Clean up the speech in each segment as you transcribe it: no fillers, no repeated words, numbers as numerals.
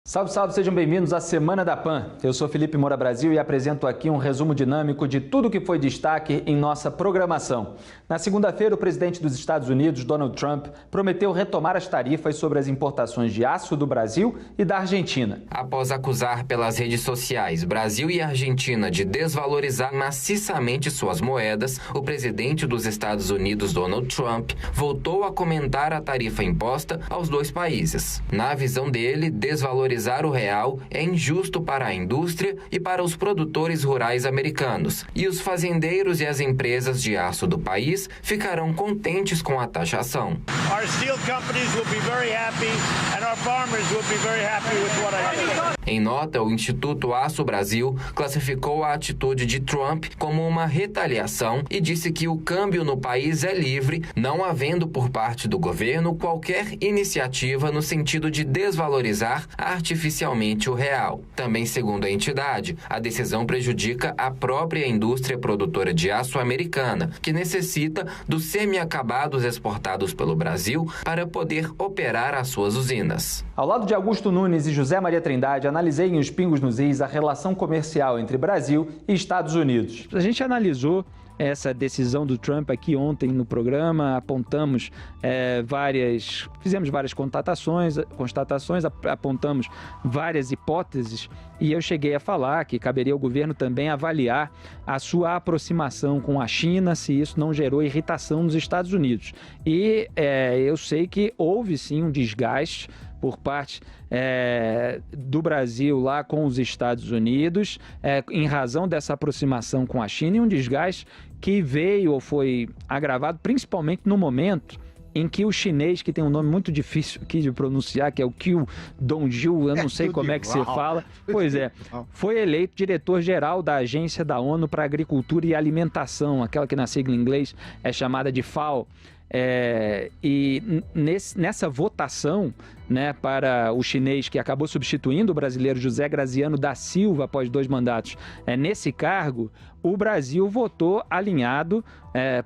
Salve, salve, sejam bem-vindos à Semana da PAN. Eu sou Felipe Moura Brasil e apresento aqui um resumo dinâmico de tudo que foi destaque em nossa programação. Na segunda-feira, o presidente dos Estados Unidos, Donald Trump, prometeu retomar as tarifas sobre as importações de aço do Brasil e da Argentina. Após acusar pelas redes sociais Brasil e Argentina de desvalorizar maciçamente suas moedas, o presidente dos Estados Unidos, Donald Trump, voltou a comentar a tarifa imposta aos dois países. Na visão dele, desvalorizar o real é injusto para a indústria e para os produtores rurais americanos, e os fazendeiros e as empresas de aço do país ficarão contentes com a taxação. Em nota, o Instituto Aço Brasil classificou a atitude de Trump como uma retaliação e disse que o câmbio no país é livre, não havendo por parte do governo qualquer iniciativa no sentido de desvalorizar artificialmente o real. Também, segundo a entidade, a decisão prejudica a própria indústria produtora de aço americana, que necessita dos semi-acabados exportados pelo Brasil para poder operar as suas usinas. Ao lado de Augusto Nunes e José Maria Trindade, analisei em Os Pingos nos Is a relação comercial entre Brasil e Estados Unidos. A gente analisou essa decisão do Trump aqui ontem no programa, apontamos fizemos várias constatações, apontamos várias hipóteses e eu cheguei a falar que caberia ao governo também avaliar a sua aproximação com a China, se isso não gerou irritação nos Estados Unidos. E eu sei que houve sim um desgaste por parte do Brasil lá com os Estados Unidos, em razão dessa aproximação com a China, e um desgaste que veio ou foi agravado principalmente no momento em que o chinês, que tem um nome muito difícil aqui de pronunciar, que é o Qiu Dongjiu, eu não sei como é que se fala, pois é, foi eleito diretor-geral da Agência da ONU para Agricultura e Alimentação, aquela que na sigla em inglês é chamada de FAO. Nessa votação, né, para o chinês que acabou substituindo o brasileiro José Graziano da Silva após 2 mandatos nesse cargo, o Brasil votou alinhado,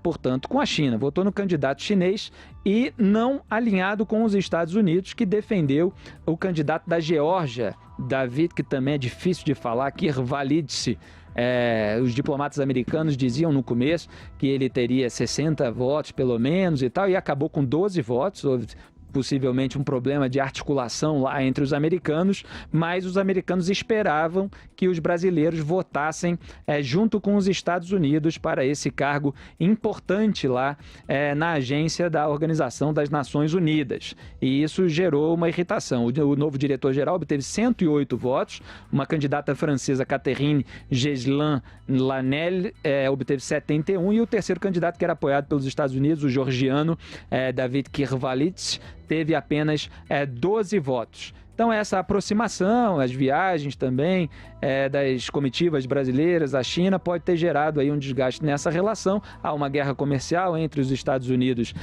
portanto, com a China, votou no candidato chinês e não alinhado com os Estados Unidos, que defendeu o candidato da Geórgia, David, que também é difícil de falar, Kirvalidze. Os diplomatas americanos diziam no começo que ele teria 60 votos pelo menos e tal, e acabou com 12 votos, houve possivelmente um problema de articulação lá entre os americanos, mas os americanos esperavam que os brasileiros votassem junto com os Estados Unidos para esse cargo importante lá na agência da Organização das Nações Unidas. E isso gerou uma irritação. O novo diretor-geral obteve 108 votos, uma candidata francesa, Catherine Geslan Lanel, obteve 71, e o terceiro candidato, que era apoiado pelos Estados Unidos, o georgiano David Kirvalidze, teve apenas 12 votos. Então, essa aproximação, as viagens também das comitivas brasileiras à China pode ter gerado aí um desgaste nessa relação. Há uma guerra comercial entre os Estados Unidos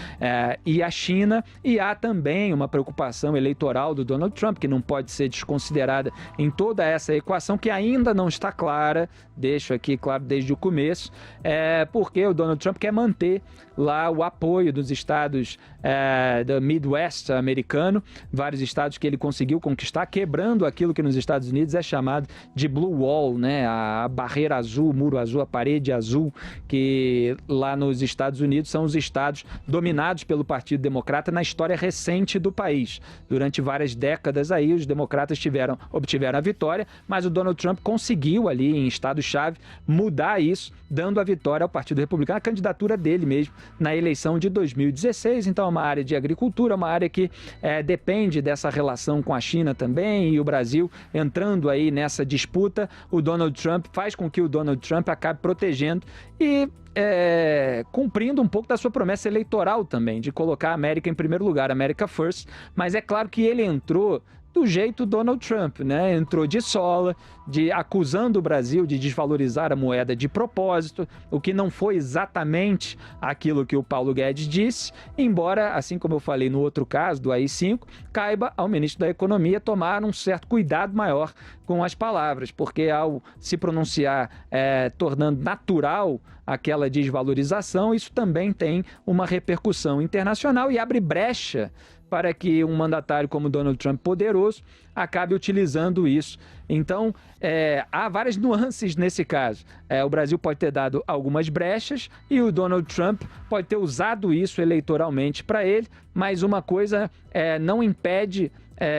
e a China, e há também uma preocupação eleitoral do Donald Trump, que não pode ser desconsiderada em toda essa equação, que ainda não está clara, deixo aqui claro desde o começo, porque o Donald Trump quer manter lá o apoio dos estados do Midwest americano, vários estados que ele conseguiu conquistar, quebrando aquilo que nos Estados Unidos é chamado de Blue Wall, né? A barreira azul, o muro azul, a parede azul, que lá nos Estados Unidos são os estados dominados pelo Partido Democrata na história recente do país. Durante várias décadas aí, os democratas obtiveram a vitória, mas o Donald Trump conseguiu ali em estado-chave mudar isso, dando a vitória ao Partido Republicano, a candidatura dele mesmo na eleição de 2016. Então, é uma área de agricultura, uma área que depende dessa relação com a China também, e o Brasil entrando aí nessa disputa, o Donald Trump faz com que o Donald Trump acabe protegendo e cumprindo um pouco da sua promessa eleitoral também, de colocar a América em primeiro lugar, America First, mas é claro que ele entrou do jeito Donald Trump, né? Entrou de sola, acusando o Brasil de desvalorizar a moeda de propósito, o que não foi exatamente aquilo que o Paulo Guedes disse, embora, assim como eu falei no outro caso, do AI-5, caiba ao ministro da Economia tomar um certo cuidado maior com as palavras, porque ao se pronunciar tornando natural aquela desvalorização, isso também tem uma repercussão internacional e abre brecha para que um mandatário como Donald Trump, poderoso, acabe utilizando isso. Então, há várias nuances nesse caso. O Brasil pode ter dado algumas brechas e o Donald Trump pode ter usado isso eleitoralmente para ele, mas uma coisa não impede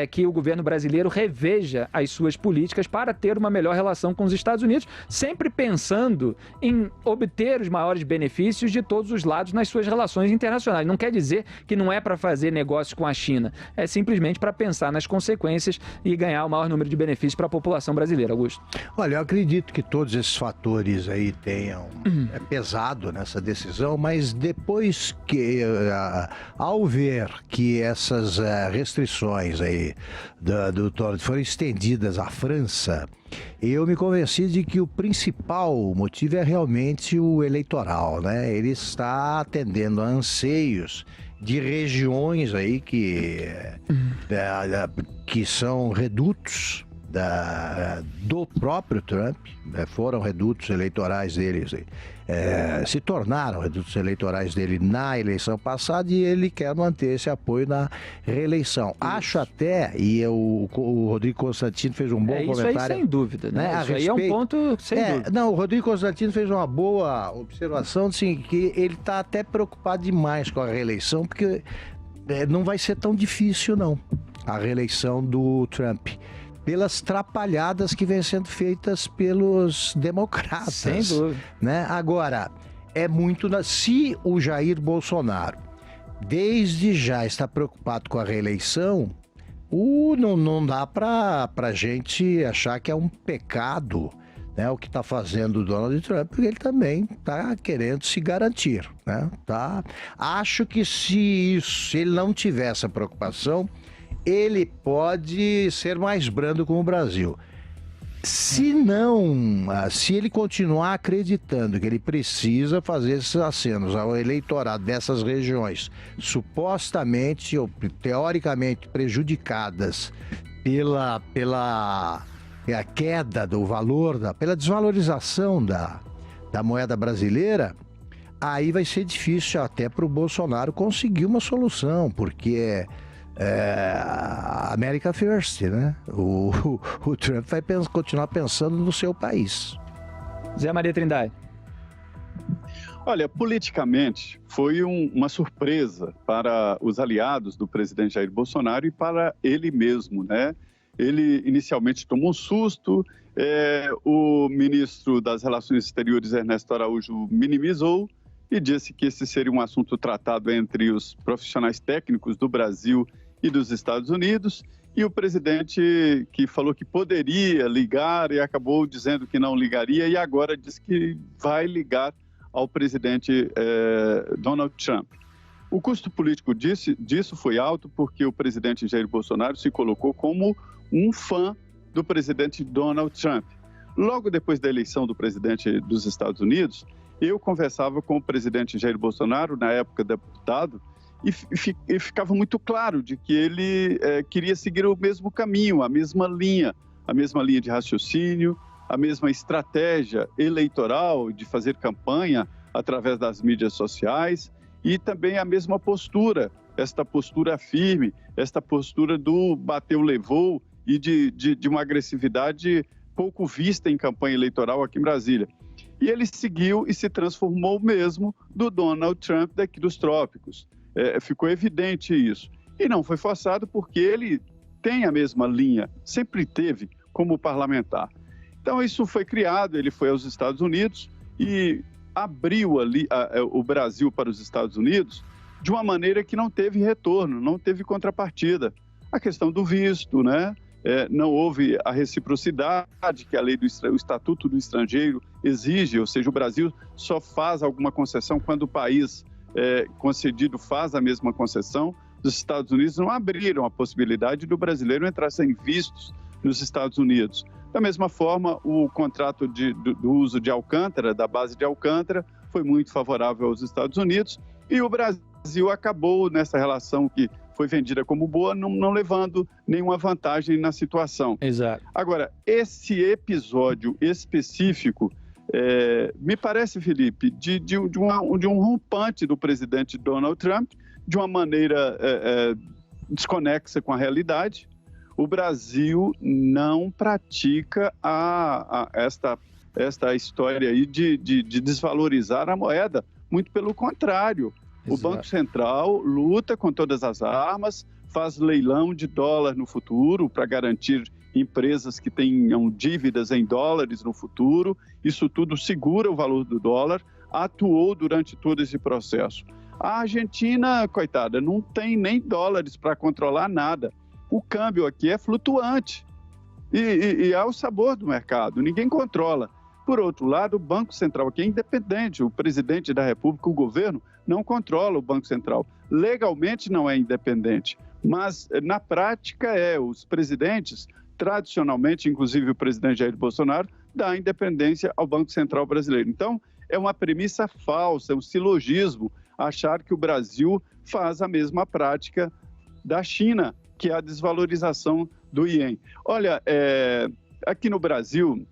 que o governo brasileiro reveja as suas políticas para ter uma melhor relação com os Estados Unidos, sempre pensando em obter os maiores benefícios de todos os lados nas suas relações internacionais. Não quer dizer que não é para fazer negócios com a China, é simplesmente para pensar nas consequências e ganhar o maior número de benefícios para a população brasileira. Augusto. Olha, eu acredito que todos esses fatores aí tenham pesado nessa decisão, mas depois que, ao ver que essas restrições aí do Donald foram estendidas à França, eu me convenci de que o principal motivo é realmente o eleitoral, né? Ele está atendendo a anseios de regiões aí que são redutos do próprio Trump, foram redutos eleitorais deles, se tornaram redutos eleitorais dele na eleição passada e ele quer manter esse apoio na reeleição. Acho até, e o Rodrigo Constantino fez um bom comentário... Isso aí sem dúvida, né? Isso aí é um ponto sem dúvida. Não, o Rodrigo Constantino fez uma boa observação, assim, que ele está até preocupado demais com a reeleição, porque não vai ser tão difícil, não, a reeleição do Trump, pelas trapalhadas que vêm sendo feitas pelos democratas. Sem dúvida. Né? Agora, se o Jair Bolsonaro, desde já, está preocupado com a reeleição, não dá para a gente achar que é um pecado, né, o que está fazendo o Donald Trump, porque ele também está querendo se garantir. Né? Acho que se ele não tiver essa preocupação, ele pode ser mais brando com o Brasil. Se ele continuar acreditando que ele precisa fazer esses acenos ao eleitorado dessas regiões supostamente ou teoricamente prejudicadas pela queda do valor, pela desvalorização da moeda brasileira, aí vai ser difícil até para o Bolsonaro conseguir uma solução, porque America First, né? O Trump vai continuar pensando no seu país. Zé Maria Trindade. Olha, politicamente foi uma surpresa para os aliados do presidente Jair Bolsonaro e para ele mesmo, né? Ele inicialmente tomou um susto, o ministro das Relações Exteriores, Ernesto Araújo, minimizou e disse que esse seria um assunto tratado entre os profissionais técnicos do Brasil e dos Estados Unidos, e o presidente que falou que poderia ligar e acabou dizendo que não ligaria, e agora diz que vai ligar ao presidente Donald Trump. O custo político disso foi alto porque o presidente Jair Bolsonaro se colocou como um fã do presidente Donald Trump. Logo depois da eleição do presidente dos Estados Unidos, eu conversava com o presidente Jair Bolsonaro, na época deputado, e ficava muito claro de que ele queria seguir o mesmo caminho, a mesma linha de raciocínio, a mesma estratégia eleitoral de fazer campanha através das mídias sociais e também a mesma postura, esta postura firme, esta postura do bateu, levou e de uma agressividade pouco vista em campanha eleitoral aqui em Brasília. E ele seguiu e se transformou mesmo do Donald Trump daqui dos trópicos. Ficou evidente isso. E não foi forçado porque ele tem a mesma linha, sempre teve como parlamentar. Então isso foi criado, ele foi aos Estados Unidos e abriu ali o Brasil para os Estados Unidos de uma maneira que não teve retorno, não teve contrapartida. A questão do visto, né? Não houve a reciprocidade que a lei o Estatuto do Estrangeiro exige, ou seja, o Brasil só faz alguma concessão quando o país concedido faz a mesma concessão. Os Estados Unidos não abriram a possibilidade do brasileiro entrar sem vistos nos Estados Unidos. Da mesma forma, o contrato do uso de Alcântara, da base de Alcântara, foi muito favorável aos Estados Unidos e o Brasil acabou nessa relação que foi vendida como boa, não levando nenhuma vantagem na situação. Exato. Agora, esse episódio específico, me parece, Felipe, de um rompante do presidente Donald Trump, de uma maneira desconexa com a realidade. O Brasil não pratica esta história aí de desvalorizar a moeda. Muito pelo contrário. Exato. O Banco Central luta com todas as armas, faz leilão de dólar no futuro para garantir empresas que tenham dívidas em dólares no futuro. Isso tudo segura o valor do dólar, atuou durante todo esse processo. A Argentina, coitada, não tem nem dólares para controlar nada. O câmbio aqui é flutuante e é o sabor do mercado, ninguém controla. Por outro lado, o Banco Central aqui é independente, o presidente da República, o governo, não controla o Banco Central. Legalmente não é independente, mas na prática os presidentes, tradicionalmente, inclusive o presidente Jair Bolsonaro, dá independência ao Banco Central brasileiro. Então, é uma premissa falsa, é um silogismo, achar que o Brasil faz a mesma prática da China, que é a desvalorização do iene. Olha, aqui no Brasil,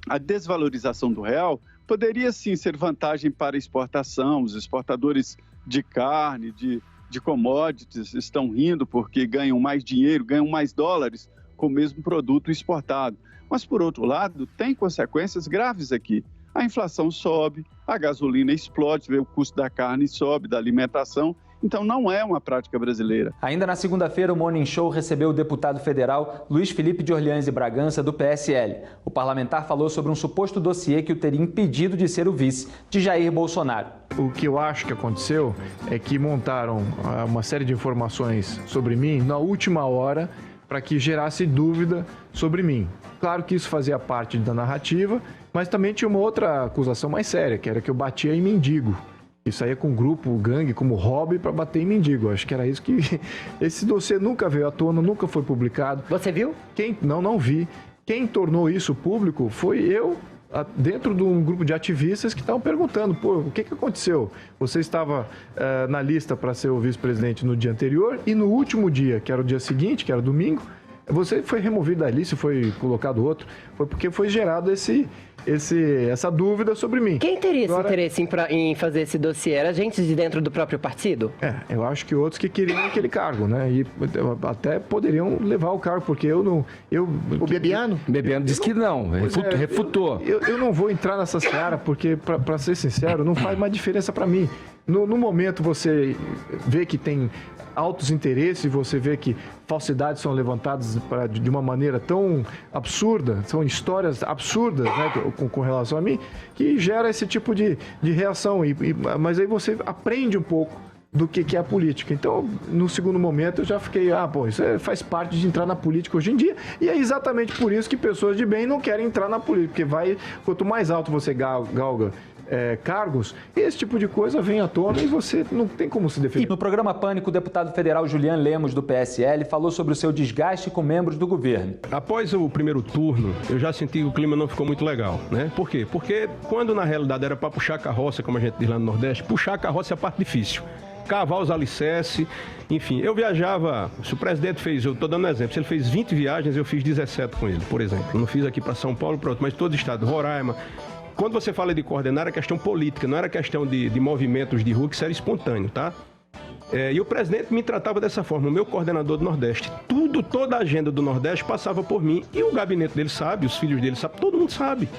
a desvalorização do real poderia sim ser vantagem para a exportação. Os exportadores de carne, de commodities estão rindo porque ganham mais dinheiro, ganham mais dólares com o mesmo produto exportado. Mas, por outro lado, tem consequências graves aqui. A inflação sobe, a gasolina explode, o custo da carne sobe, da alimentação. Então, não é uma prática brasileira. Ainda na segunda-feira, o Morning Show recebeu o deputado federal Luiz Felipe de Orleans e Bragança, do PSL. O parlamentar falou sobre um suposto dossiê que o teria impedido de ser o vice de Jair Bolsonaro. O que eu acho que aconteceu é que montaram uma série de informações sobre mim na última hora para que gerasse dúvida sobre mim. Claro que isso fazia parte da narrativa, mas também tinha uma outra acusação mais séria, que era que eu batia em mendigo. Isso aí é com um grupo, gangue, como hobby para bater em mendigo. Acho que era isso que... Esse dossiê nunca veio à tona, nunca foi publicado. Você viu? Não vi. Quem tornou isso público foi eu, dentro de um grupo de ativistas que estavam perguntando, pô, o que aconteceu? Você estava na lista para ser o vice-presidente no dia anterior e no último dia, que era o dia seguinte, que era domingo, você foi removido da lista e foi colocado outro. Foi porque foi gerado essa dúvida sobre mim. Quem teria esse interesse em fazer esse dossiê? Era gente de dentro do próprio partido? Eu acho que outros que queriam aquele cargo, né? E até poderiam levar o cargo, porque eu não... O Bebiano? Bebiano disse que não, refutou. Eu não vou entrar nessa seara, porque, para ser sincero, não faz mais diferença para mim. No momento você vê que tem altos interesses, você vê que falsidades são levantadas de uma maneira tão absurda, são histórias absurdas, né, com relação a mim, que gera esse tipo de reação. Mas aí você aprende um pouco do que é a política. Então, no segundo momento, eu já fiquei, isso faz parte de entrar na política hoje em dia, e é exatamente por isso que pessoas de bem não querem entrar na política, porque quanto mais alto você galga cargos, esse tipo de coisa vem à tona e você não tem como se defender. E no programa Pânico, o deputado federal Julian Lemos, do PSL, falou sobre o seu desgaste com membros do governo. Após o primeiro turno, eu já senti que o clima não ficou muito legal, né? Por quê? Porque quando na realidade era para puxar a carroça, como a gente diz lá no Nordeste, puxar a carroça é a parte difícil. Cavar os alicerces, enfim. Eu viajava, se o presidente fez, eu estou dando um exemplo, se ele fez 20 viagens, eu fiz 17 com ele, por exemplo. Eu não fiz aqui para São Paulo, pronto, mas todo o estado, Roraima. Quando você fala de coordenar, era questão política, não era questão de movimentos de rua, que isso era espontâneo, tá? E o presidente me tratava dessa forma, o meu coordenador do Nordeste. Toda a agenda do Nordeste passava por mim. E o gabinete dele sabe, os filhos dele sabem, todo mundo sabe.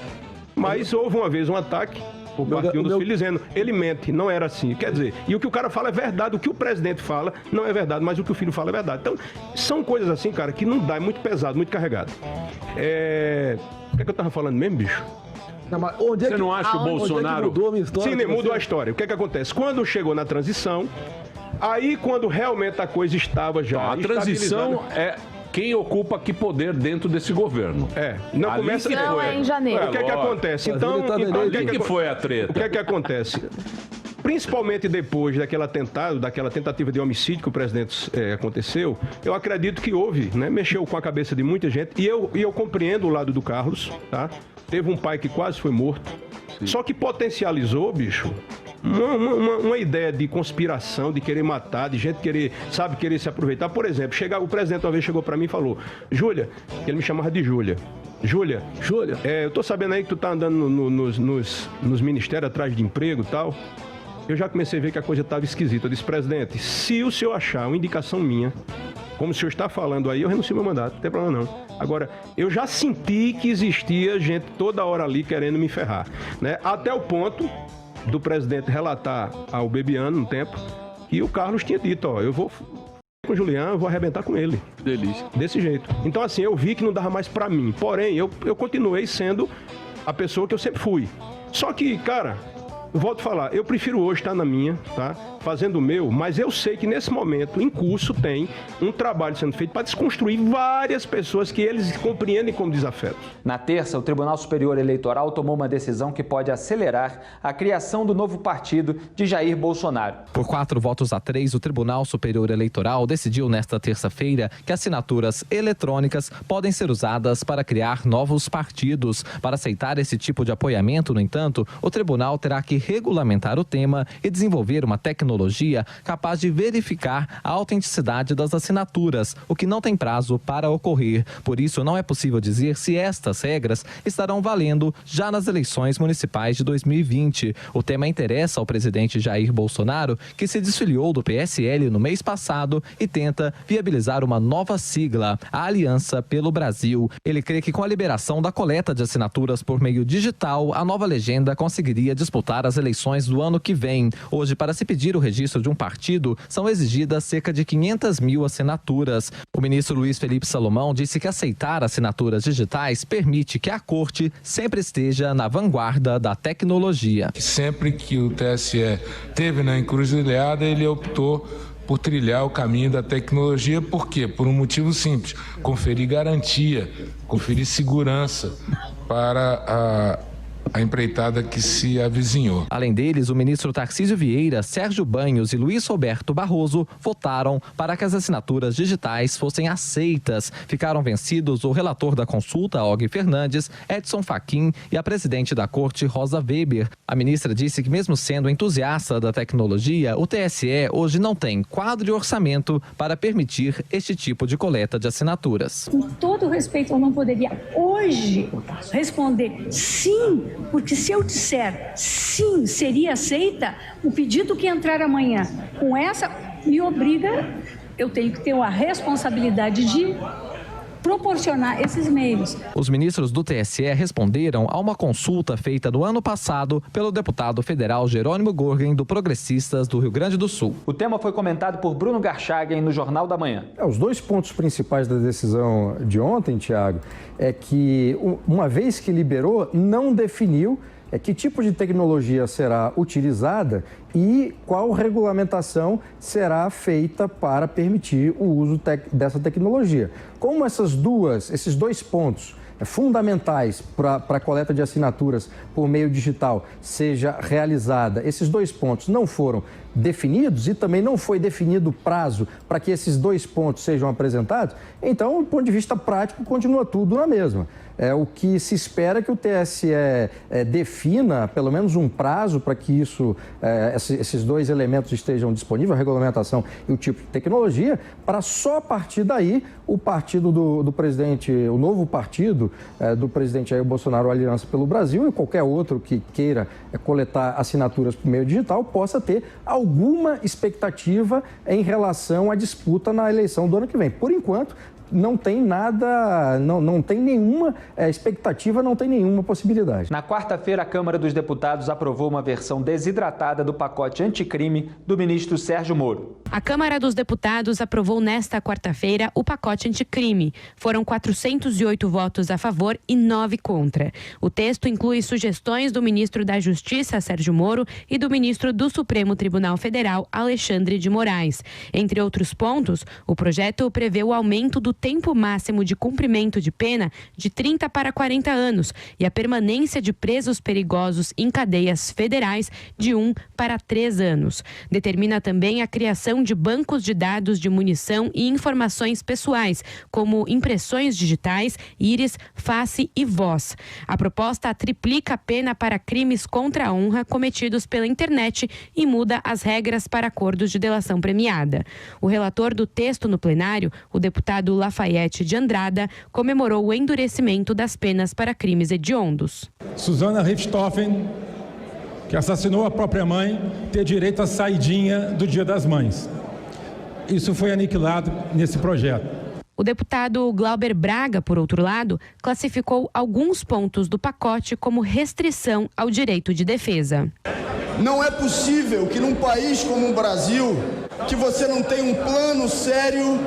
Mas houve uma vez um ataque por parte de um dos filhos dizendo, ele mente, não era assim. Quer dizer, e o que o cara fala é verdade, o que o presidente fala não é verdade, mas o que o filho fala é verdade. Então, são coisas assim, cara, que não dá, é muito pesado, muito carregado. O que eu tava falando mesmo, bicho? Não, mas você não acha que o Bolsonaro... mudou a minha história? Sim, mudou a história. O que acontece? Quando chegou na transição, aí quando realmente a coisa estava já... A transição é quem ocupa que poder dentro desse governo. Não começa... Não, é em janeiro. O que acontece? Então, o que foi a treta? O que acontece? Principalmente depois daquele atentado, daquela tentativa de homicídio que o presidente aconteceu, eu acredito que houve, né? Mexeu com a cabeça de muita gente. E eu compreendo o lado do Carlos, tá? Teve um pai que quase foi morto. Sim. Só que potencializou, bicho, uma ideia de conspiração, de querer matar, de gente querer se aproveitar. Por exemplo, o presidente uma vez chegou pra mim e falou, Júlia, que ele me chamava de Júlia. Júlia, eu tô sabendo aí que tu tá andando nos ministérios atrás de emprego e tal. Eu já comecei a ver que a coisa estava esquisita. Eu disse, presidente, se o senhor achar uma indicação minha como o senhor está falando aí, eu renuncio meu mandato, não tem problema não. Agora, eu já senti que existia gente toda hora ali querendo me ferrar, né? Até o ponto do presidente relatar ao Bebiano, no tempo, que o Carlos tinha dito, ó, eu vou com o Julián, eu vou arrebentar com ele. Delícia. Desse jeito. Então, assim, eu vi que não dava mais pra mim. Porém, eu continuei sendo a pessoa que eu sempre fui. Só que, cara, eu volto a falar, eu prefiro hoje estar na minha, tá? Fazendo o meu, mas eu sei que nesse momento, em curso, tem um trabalho sendo feito para desconstruir várias pessoas que eles compreendem como desafetos. Na terça, o Tribunal Superior Eleitoral tomou uma decisão que pode acelerar a criação do novo partido de Jair Bolsonaro. Por 4-3, o Tribunal Superior Eleitoral decidiu nesta terça-feira que assinaturas eletrônicas podem ser usadas para criar novos partidos. Para aceitar esse tipo de apoiamento, no entanto, o tribunal terá que regulamentar o tema e desenvolver uma tecnologia capaz de verificar a autenticidade das assinaturas, o que não tem prazo para ocorrer. Por isso, não é possível dizer se estas regras estarão valendo já nas eleições municipais de 2020. O tema interessa ao presidente Jair Bolsonaro, que se desfiliou do PSL no mês passado e tenta viabilizar uma nova sigla, a Aliança pelo Brasil. Ele crê que com a liberação da coleta de assinaturas por meio digital, a nova legenda conseguiria disputar as eleições do ano que vem. Hoje, para se pedir o registro de um partido, são exigidas cerca de 500 mil assinaturas. O ministro Luiz Felipe Salomão disse que aceitar assinaturas digitais permite que a corte sempre esteja na vanguarda da tecnologia. Sempre que o TSE teve na encruzilhada, ele optou por trilhar o caminho da tecnologia. Por quê? Por um motivo simples: conferir garantia, conferir segurança para a empreitada que se avizinhou. Além deles, o ministro Tarcísio Vieira, Sérgio Banhos e Luiz Roberto Barroso votaram para que as assinaturas digitais fossem aceitas. Ficaram vencidos o relator da consulta, Og Fernandes, Edson Fachin e a presidente da corte, Rosa Weber. A ministra disse que, mesmo sendo entusiasta da tecnologia, o TSE hoje não tem quadro e orçamento para permitir este tipo de coleta de assinaturas. Com todo respeito, eu não poderia hoje responder sim, porque se eu disser sim, seria aceita, o pedido que entrar amanhã com essa me obriga, eu tenho que ter a responsabilidade de proporcionar esses meios. Os ministros do TSE responderam a uma consulta feita no ano passado pelo deputado federal Jerônimo Gorgen, do Progressistas do Rio Grande do Sul. O tema foi comentado por Bruno Garchagen no Jornal da Manhã. Os dois pontos principais da decisão de ontem, Tiago, é que, uma vez que liberou, não definiu que tipo de tecnologia será utilizada e qual regulamentação será feita para permitir o uso dessa tecnologia. Como esses dois pontos fundamentais para a coleta de assinaturas por meio digital seja realizada, esses dois pontos não foram definidos e também não foi definido prazo para que esses dois pontos sejam apresentados, então, do ponto de vista prático, continua tudo na mesma. O que se espera é que o TSE defina pelo menos um prazo para que esses dois elementos estejam disponíveis, a regulamentação e o tipo de tecnologia, para só a partir daí o partido do presidente, o novo partido do presidente Jair Bolsonaro, Aliança pelo Brasil, e qualquer outro que queira coletar assinaturas por meio digital, possa ter alguma expectativa em relação à disputa na eleição do ano que vem. Por enquanto, não tem nada, não tem nenhuma expectativa, não tem nenhuma possibilidade. Na quarta-feira, a Câmara dos Deputados aprovou uma versão desidratada do pacote anticrime do ministro Sérgio Moro. A Câmara dos Deputados aprovou nesta quarta-feira o pacote anticrime. Foram 408 votos a favor e 9 contra. O texto inclui sugestões do ministro da Justiça, Sérgio Moro, e do ministro do Supremo Tribunal Federal, Alexandre de Moraes. Entre outros pontos, o projeto prevê o aumento do tempo máximo de cumprimento de pena de 30 para 40 anos e a permanência de presos perigosos em cadeias federais de 1 para 3 anos. Determina também a criação de bancos de dados de munição e informações pessoais, como impressões digitais, íris, face e voz. A proposta triplica a pena para crimes contra a honra cometidos pela internet e muda as regras para acordos de delação premiada. O relator do texto no plenário, o deputado Lafayette de Andrada, comemorou o endurecimento das penas para crimes hediondos. Susana Richthofen, que assassinou a própria mãe, ter direito à saidinha do Dia das Mães. isso foi aniquilado nesse projeto. O deputado Glauber Braga, por outro lado, classificou alguns pontos do pacote como restrição ao direito de defesa. Não é possível que num país como o Brasil, que você não tenha um plano sério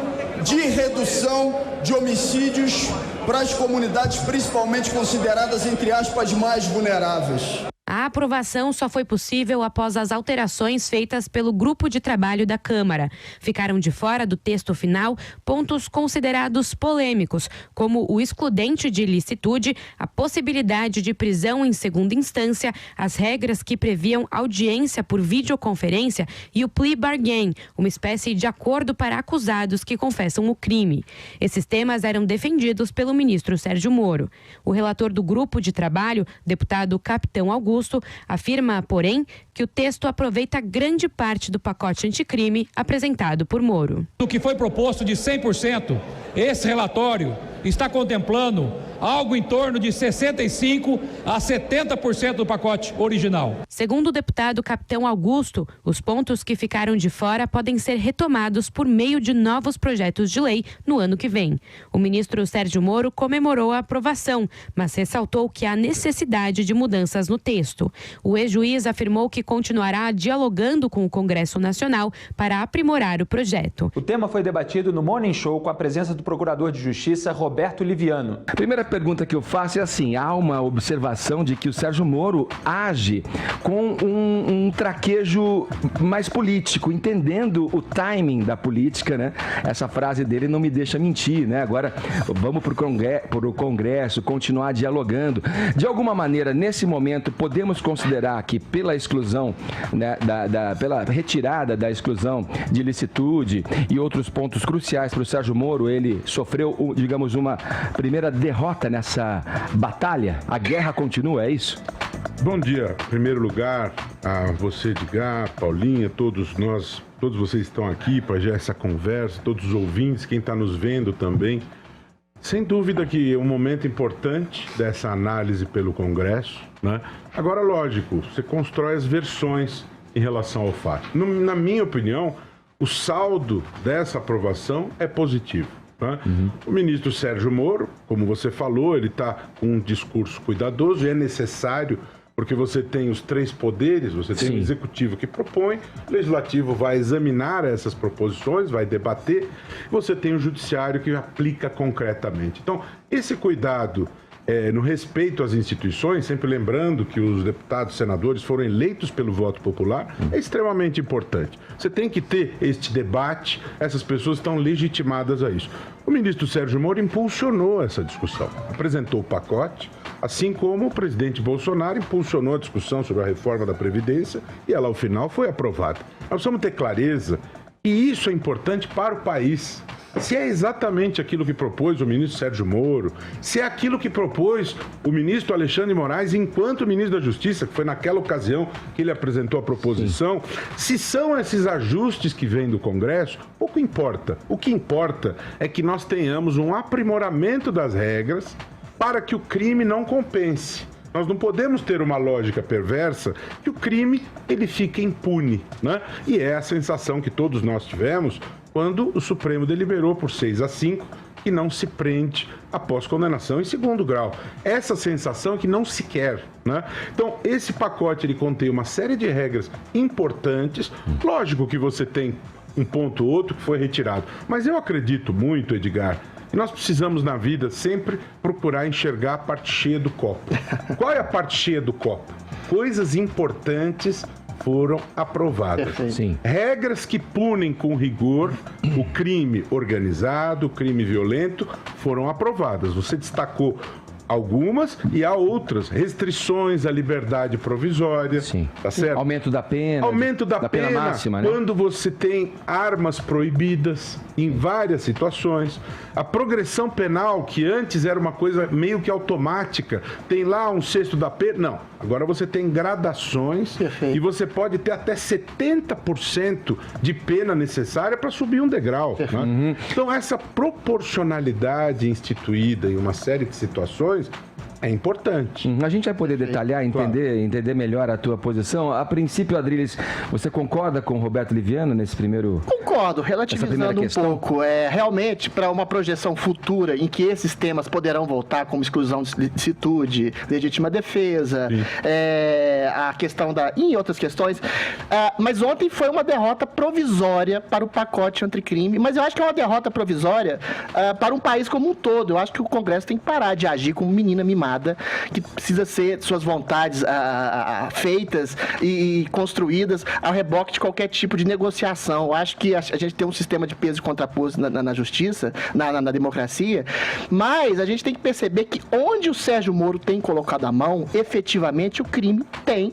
de redução de homicídios para as comunidades principalmente consideradas, entre aspas, mais vulneráveis. A aprovação só foi possível após as alterações feitas pelo grupo de trabalho da Câmara. Ficaram de fora do texto final pontos considerados polêmicos, como o excludente de ilicitude, a possibilidade de prisão em segunda instância, as regras que previam audiência por videoconferência e o plea bargain, uma espécie de acordo para acusados que confessam o crime. Esses temas eram defendidos pelo ministro Sérgio Moro. O relator do grupo de trabalho, deputado Capitão Augusto, afirma, porém, que o texto aproveita grande parte do pacote anticrime apresentado por Moro. O que foi proposto de 100%, esse relatório está contemplando algo em torno de 65% a 70% do pacote original. Segundo o deputado Capitão Augusto, os pontos que ficaram de fora podem ser retomados por meio de novos projetos de lei no ano que vem. O ministro Sérgio Moro comemorou a aprovação, mas ressaltou que há necessidade de mudanças no texto. O ex-juiz afirmou que continuará dialogando com o Congresso Nacional para aprimorar o projeto. O tema foi debatido no Morning Show com a presença do Procurador de Justiça, Roberto Liviano. A primeira pergunta que eu faço é assim, há uma observação de que o Sérgio Moro age com um traquejo mais político, entendendo o timing da política, né? Essa frase dele não me deixa mentir, né? Agora vamos para o Congresso, continuar dialogando. De alguma maneira, nesse momento, podemos considerar que pela exclusão, né, pela retirada da exclusão de ilicitude e outros pontos cruciais para o Sérgio Moro, ele sofreu, digamos, uma primeira derrota nessa batalha? A guerra continua, é isso? Bom dia. Em primeiro lugar, a você, Edgar, Paulinha, todos vocês estão aqui para já essa conversa, todos os ouvintes, quem está nos vendo também. Sem dúvida que é um momento importante dessa análise pelo Congresso, né? Agora, lógico, você constrói as versões em relação ao fato. Na minha opinião, o saldo dessa aprovação é positivo. O ministro Sérgio Moro, como você falou, ele está com um discurso cuidadoso e é necessário, porque você tem os três poderes, você tem o executivo que propõe, o legislativo vai examinar essas proposições, vai debater, você tem o judiciário que aplica concretamente. Então, esse cuidado no respeito às instituições, sempre lembrando que os deputados e senadores foram eleitos pelo voto popular, é extremamente importante. Você tem que ter este debate, essas pessoas estão legitimadas a isso. O ministro Sérgio Moro impulsionou essa discussão, apresentou o pacote, assim como o presidente Bolsonaro impulsionou a discussão sobre a reforma da Previdência e ela, ao final, foi aprovada. Nós precisamos ter clareza que isso é importante para o país. Se é exatamente aquilo que propôs o ministro Sérgio Moro, se é aquilo que propôs o ministro Alexandre de Moraes enquanto ministro da Justiça, que foi naquela ocasião que ele apresentou a proposição, se são esses ajustes que vêm do Congresso, pouco importa. O que importa é que nós tenhamos um aprimoramento das regras para que o crime não compense. Nós não podemos ter uma lógica perversa que o crime ele fica impune, né? E é a sensação que todos nós tivemos quando o Supremo deliberou por 6-5 que não se prende após condenação em segundo grau. Essa sensação é que não se quer, né? Então, esse pacote ele contém uma série de regras importantes. Lógico que você tem um ponto ou outro que foi retirado, mas eu acredito muito, Edgar, e nós precisamos, na vida, sempre procurar enxergar a parte cheia do copo. Qual é a parte cheia do copo? Coisas importantes foram aprovadas. Sim. Regras que punem com rigor o crime organizado, o crime violento, foram aprovadas. Você destacou algumas e há outras. Restrições à liberdade provisória. Sim. Tá certo? Aumento da pena. Aumento da pena máxima, né? Quando você tem armas proibidas em várias situações. A progressão penal, que antes era uma coisa meio que automática, tem lá um sexto da pena. Não. Agora você tem gradações. Perfeito. E você pode ter até 70% de pena necessária para subir um degrau. Né? Então, essa proporcionalidade instituída em uma série de situações é importante. A gente vai poder detalhar, entender melhor a tua posição. A princípio, Adriles, você concorda com o Roberto Liviano nesse primeiro... Concordo, relativizando um pouco. Realmente, para uma projeção futura em que esses temas poderão voltar, como exclusão de licitude, legítima defesa, a questão e outras questões. Mas ontem foi uma derrota provisória para o pacote anticrime, mas eu acho que é uma derrota provisória para um país como um todo. Eu acho que o Congresso tem que parar de agir como menina mimada, que precisa ser suas vontades feitas e construídas ao reboque de qualquer tipo de negociação. Eu acho que a gente tem um sistema de peso e contraposto na justiça, na democracia, mas a gente tem que perceber que onde o Sérgio Moro tem colocado a mão, efetivamente o crime tem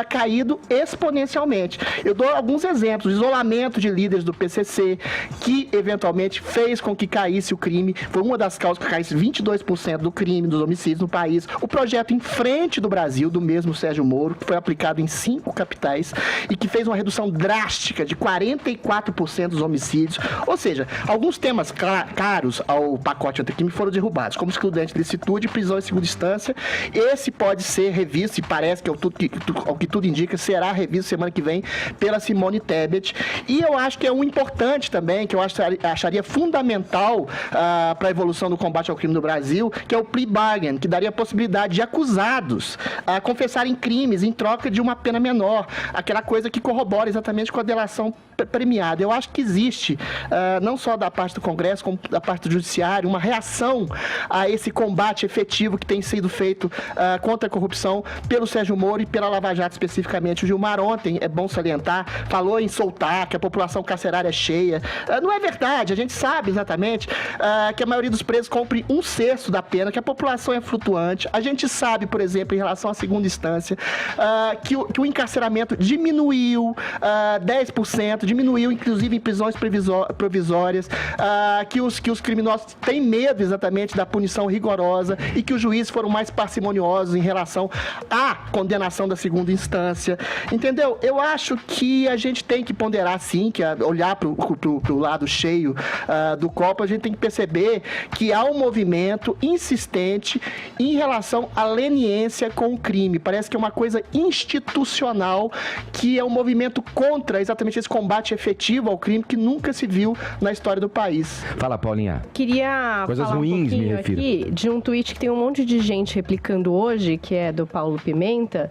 caído exponencialmente. Eu dou alguns exemplos. Isolamento de líderes do PCC, que eventualmente fez com que caísse o crime, foi uma das causas que caísse 22% do crime, dos homicídios no país. O projeto Em Frente do Brasil, do mesmo Sérgio Moro, que foi aplicado em 5 capitais e que fez uma redução drástica de 44% dos homicídios. Ou seja, alguns temas caros ao pacote anticrime foram derrubados, como excludente de licitude e prisão em segunda instância. Esse pode ser revisto, e parece que, ao que tudo indica, será revisto semana que vem pela Simone Tebet. E eu acho que é um importante também, que eu acharia fundamental para a evolução do combate ao crime no Brasil, que é o plea bargain, que daria a possibilidade de acusados confessarem crimes em troca de uma pena menor. Aquela coisa que corrobora exatamente com a delação premiada. Eu acho que existe, não só da parte do Congresso, como da parte do Judiciário, uma reação a esse combate efetivo que tem sido feito contra a corrupção pelo Sérgio Moro e pela Lava Jato especificamente. O Gilmar ontem, é bom salientar, falou em soltar, que a população carcerária é cheia. Não é verdade, a gente sabe exatamente que a maioria dos presos cumpre 1/6 da pena, que a população é flutuante. A gente sabe, por exemplo, em relação à segunda instância, que o encarceramento diminuiu 10%, diminuiu inclusive em prisões provisórias, que os criminosos têm medo exatamente da punição rigorosa e que os juízes foram mais parcimoniosos em relação à condenação da segunda instância. Entendeu? Eu acho que a gente tem que ponderar sim, que olhar para o lado cheio do copo, a gente tem que perceber que há um movimento insistente em relação à leniência com o crime. Parece que é uma coisa institucional, que é um movimento contra exatamente esse combate efetivo ao crime que nunca se viu na história do país. Fala, Paulinha. Queria Coisas falar ruins, um pouquinho me refiro. aqui de um tweet que tem um monte de gente replicando hoje, que é do Paulo Pimenta,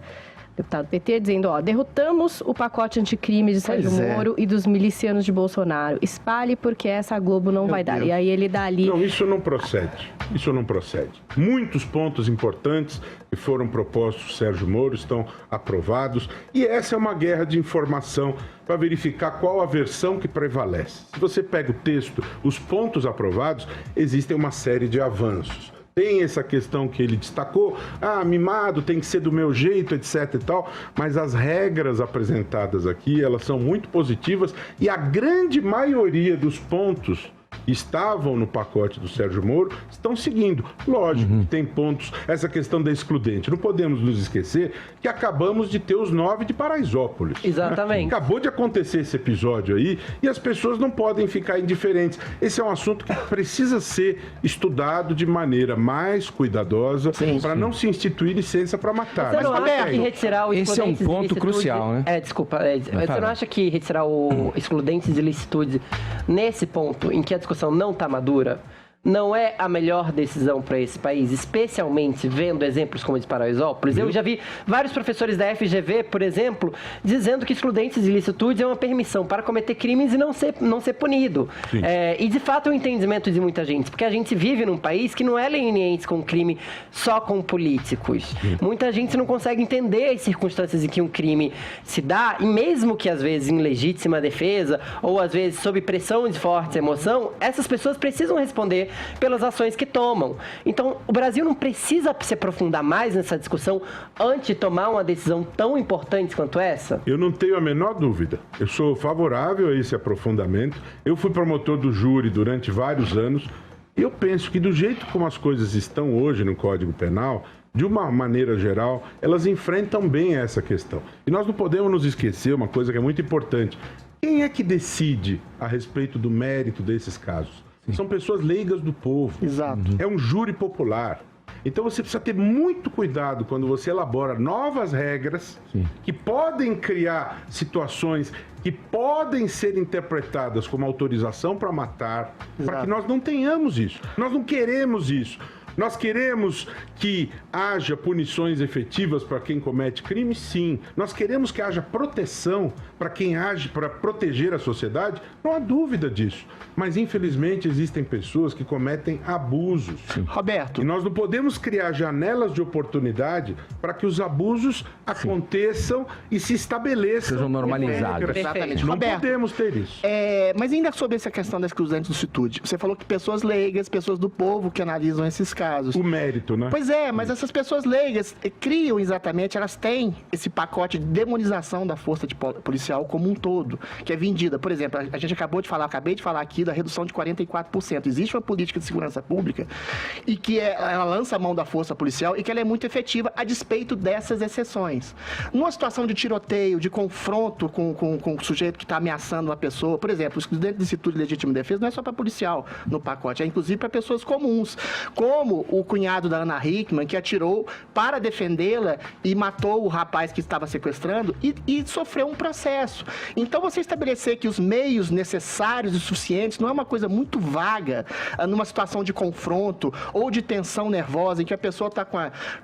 deputado PT, dizendo, derrotamos o pacote anticrime de Sérgio Moro e dos milicianos de Bolsonaro. Espalhe porque essa Globo não vai dar. E aí ele dá ali... Não, isso não procede. Isso não procede. Muitos pontos importantes que foram propostos por Sérgio Moro estão aprovados e essa é uma guerra de informação para verificar qual a versão que prevalece. Se você pega o texto, os pontos aprovados, existem uma série de avanços. Tem essa questão que ele destacou, mimado, tem que ser do meu jeito, etc e tal, mas as regras apresentadas aqui, elas são muito positivas e a grande maioria dos pontos que estavam no pacote do Sérgio Moro estão seguindo. Lógico que tem pontos, essa questão da excludente. Não podemos nos esquecer que acabamos de ter os 9 de Paraisópolis. Exatamente. Né? Acabou de acontecer esse episódio aí e as pessoas não podem ficar indiferentes. Esse é um assunto que precisa ser estudado de maneira mais cuidadosa para não se instituir licença para matar. Você não acha que retirar o Esse é um excludentes de ponto licitude... crucial, né? Você não acha que retirar o excludentes de licitude nesse ponto em que a discussão não está madura, não é a melhor decisão para esse país, especialmente vendo exemplos como o de Paraisópolis? Eu já vi vários professores da FGV, por exemplo, dizendo que excludentes de licitude é uma permissão para cometer crimes e não ser punido. E de fato é um entendimento de muita gente, porque a gente vive num país que não é leniente com crime só com políticos. Muita gente não consegue entender as circunstâncias em que um crime se dá, e mesmo que às vezes em legítima defesa, ou às vezes sob pressão de forte emoção, essas pessoas precisam responder pelas ações que tomam. Então, o Brasil não precisa se aprofundar mais nessa discussão antes de tomar uma decisão tão importante quanto essa? Eu não tenho a menor dúvida. Eu sou favorável a esse aprofundamento. Eu fui promotor do júri durante vários anos e eu penso que do jeito como as coisas estão hoje no Código Penal, de uma maneira geral, elas enfrentam bem essa questão. E nós não podemos nos esquecer uma coisa que é muito importante. Quem é que decide a respeito do mérito desses casos? São pessoas leigas do povo. Exato. É um júri popular. Então você precisa ter muito cuidado quando você elabora novas regras que podem criar situações que podem ser interpretadas como autorização para matar, para que nós não tenhamos isso. Nós não queremos isso. Nós queremos que haja punições efetivas para quem comete crime? Sim. Nós queremos que haja proteção para quem age para proteger a sociedade? Não há dúvida disso. Mas, infelizmente, existem pessoas que cometem abusos. Roberto. E nós não podemos criar janelas de oportunidade para que os abusos aconteçam e se estabeleçam. Sejam normalizados. Exatamente. Não Roberto, podemos ter isso. Mas ainda sobre essa questão da exclusão de licitude, você falou que pessoas leigas, pessoas do povo que analisam esses casos. O mérito, né? Pois é, mas essas pessoas leigas criam exatamente, elas têm esse pacote de demonização da força policial como um todo, que é vendida. Por exemplo, a gente acabei de falar aqui da redução de 44%. Existe uma política de segurança pública e que ela lança a mão da força policial e que ela é muito efetiva a despeito dessas exceções. Numa situação de tiroteio, de confronto com o sujeito que está ameaçando uma pessoa, por exemplo, o excludente de licitude e legítima defesa não é só para policial no pacote, é inclusive para pessoas comuns, como o cunhado da Ana Hickman, que atirou para defendê-la e matou o rapaz que estava sequestrando e sofreu um processo. Então, você estabelecer que os meios necessários e suficientes não é uma coisa muito vaga numa situação de confronto ou de tensão nervosa, em que a pessoa está com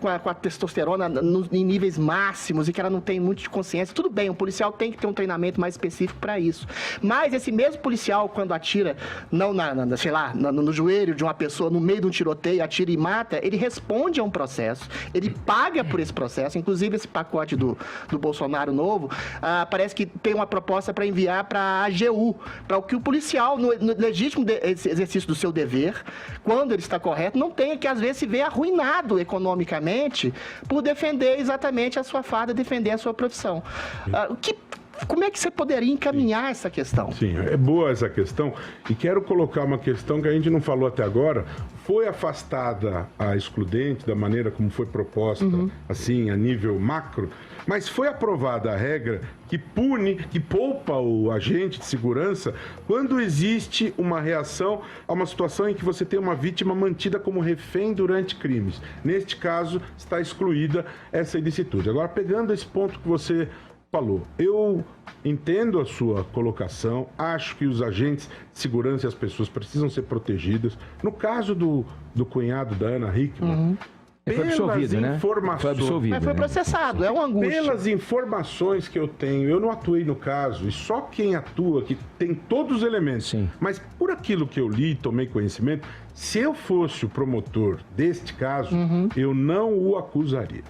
a testosterona em níveis máximos e que ela não tem muito de consciência. Tudo bem, o policial tem que ter um treinamento mais específico para isso. Mas esse mesmo policial, quando atira no joelho de uma pessoa, no meio de um tiroteio, atira e mata, ele responde a um processo, ele paga por esse processo. Inclusive, esse pacote do Bolsonaro novo, parece que tem uma proposta para enviar para a AGU, para o que o policial, no legítimo exercício do seu dever, quando ele está correto, não tenha que, às vezes, se ver arruinado economicamente por defender exatamente a sua farda, defender a sua profissão. Como é que você poderia encaminhar essa questão? Sim, é boa essa questão. E quero colocar uma questão que a gente não falou até agora. Foi afastada a excludente da maneira como foi proposta, assim, a nível macro, mas foi aprovada a regra que poupa o agente de segurança quando existe uma reação a uma situação em que você tem uma vítima mantida como refém durante crimes. Neste caso, está excluída essa ilicitude. Agora, pegando esse ponto que você falou, eu entendo a sua colocação, acho que os agentes de segurança e as pessoas precisam ser protegidas. No caso do cunhado da Ana Hickman, foi absolvido, né? Foi absolvido. Mas foi processado, é uma angústia. Pelas informações que eu tenho, eu não atuei no caso, e só quem atua, que tem todos os elementos. Sim. Mas por aquilo que eu li e tomei conhecimento, se eu fosse o promotor deste caso, eu não o acusaria.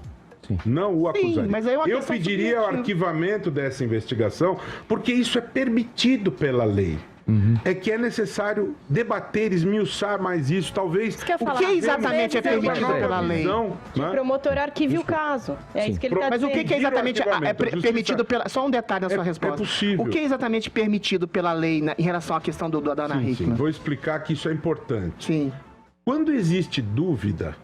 Não o acusaria. Mas aí eu pediria o arquivamento dessa investigação, porque isso é permitido pela lei. É que é necessário debater, esmiuçar mais isso, talvez. O que exatamente é permitido pela lei? Que o promotor arquive o caso. É isso que ele está dizendo. Mas o que é exatamente permitido pela... Só um detalhe na sua resposta. É possível. O que é exatamente permitido pela lei em relação à questão da Ana Hickman? Vou explicar que isso é importante. Sim. Quando existe dúvida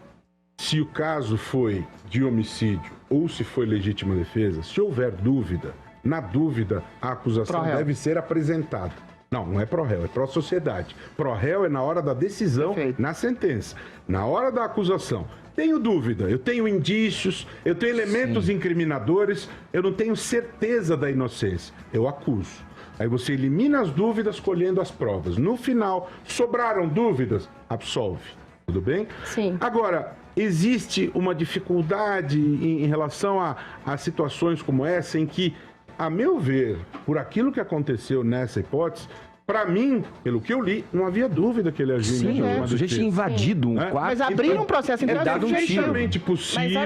se o caso foi de homicídio ou se foi legítima defesa, se houver dúvida, na dúvida a acusação deve ser apresentada. Não é pró-réu, é pró-sociedade. Pró-réu é na hora da decisão, na sentença. Na hora da acusação, tenho dúvida, eu tenho indícios, eu tenho elementos incriminadores, eu não tenho certeza da inocência, eu acuso. Aí você elimina as dúvidas colhendo as provas. No final, sobraram dúvidas, absolve. Tudo bem? Sim. Agora, existe uma dificuldade em relação a situações como essa, em que, a meu ver, por aquilo que aconteceu nessa hipótese, para mim, pelo que eu li, não havia dúvida que ele agiu em legítima defesa. O sujeito tinha invadido um quarto. Mas abriram um processo é perfeitamente possível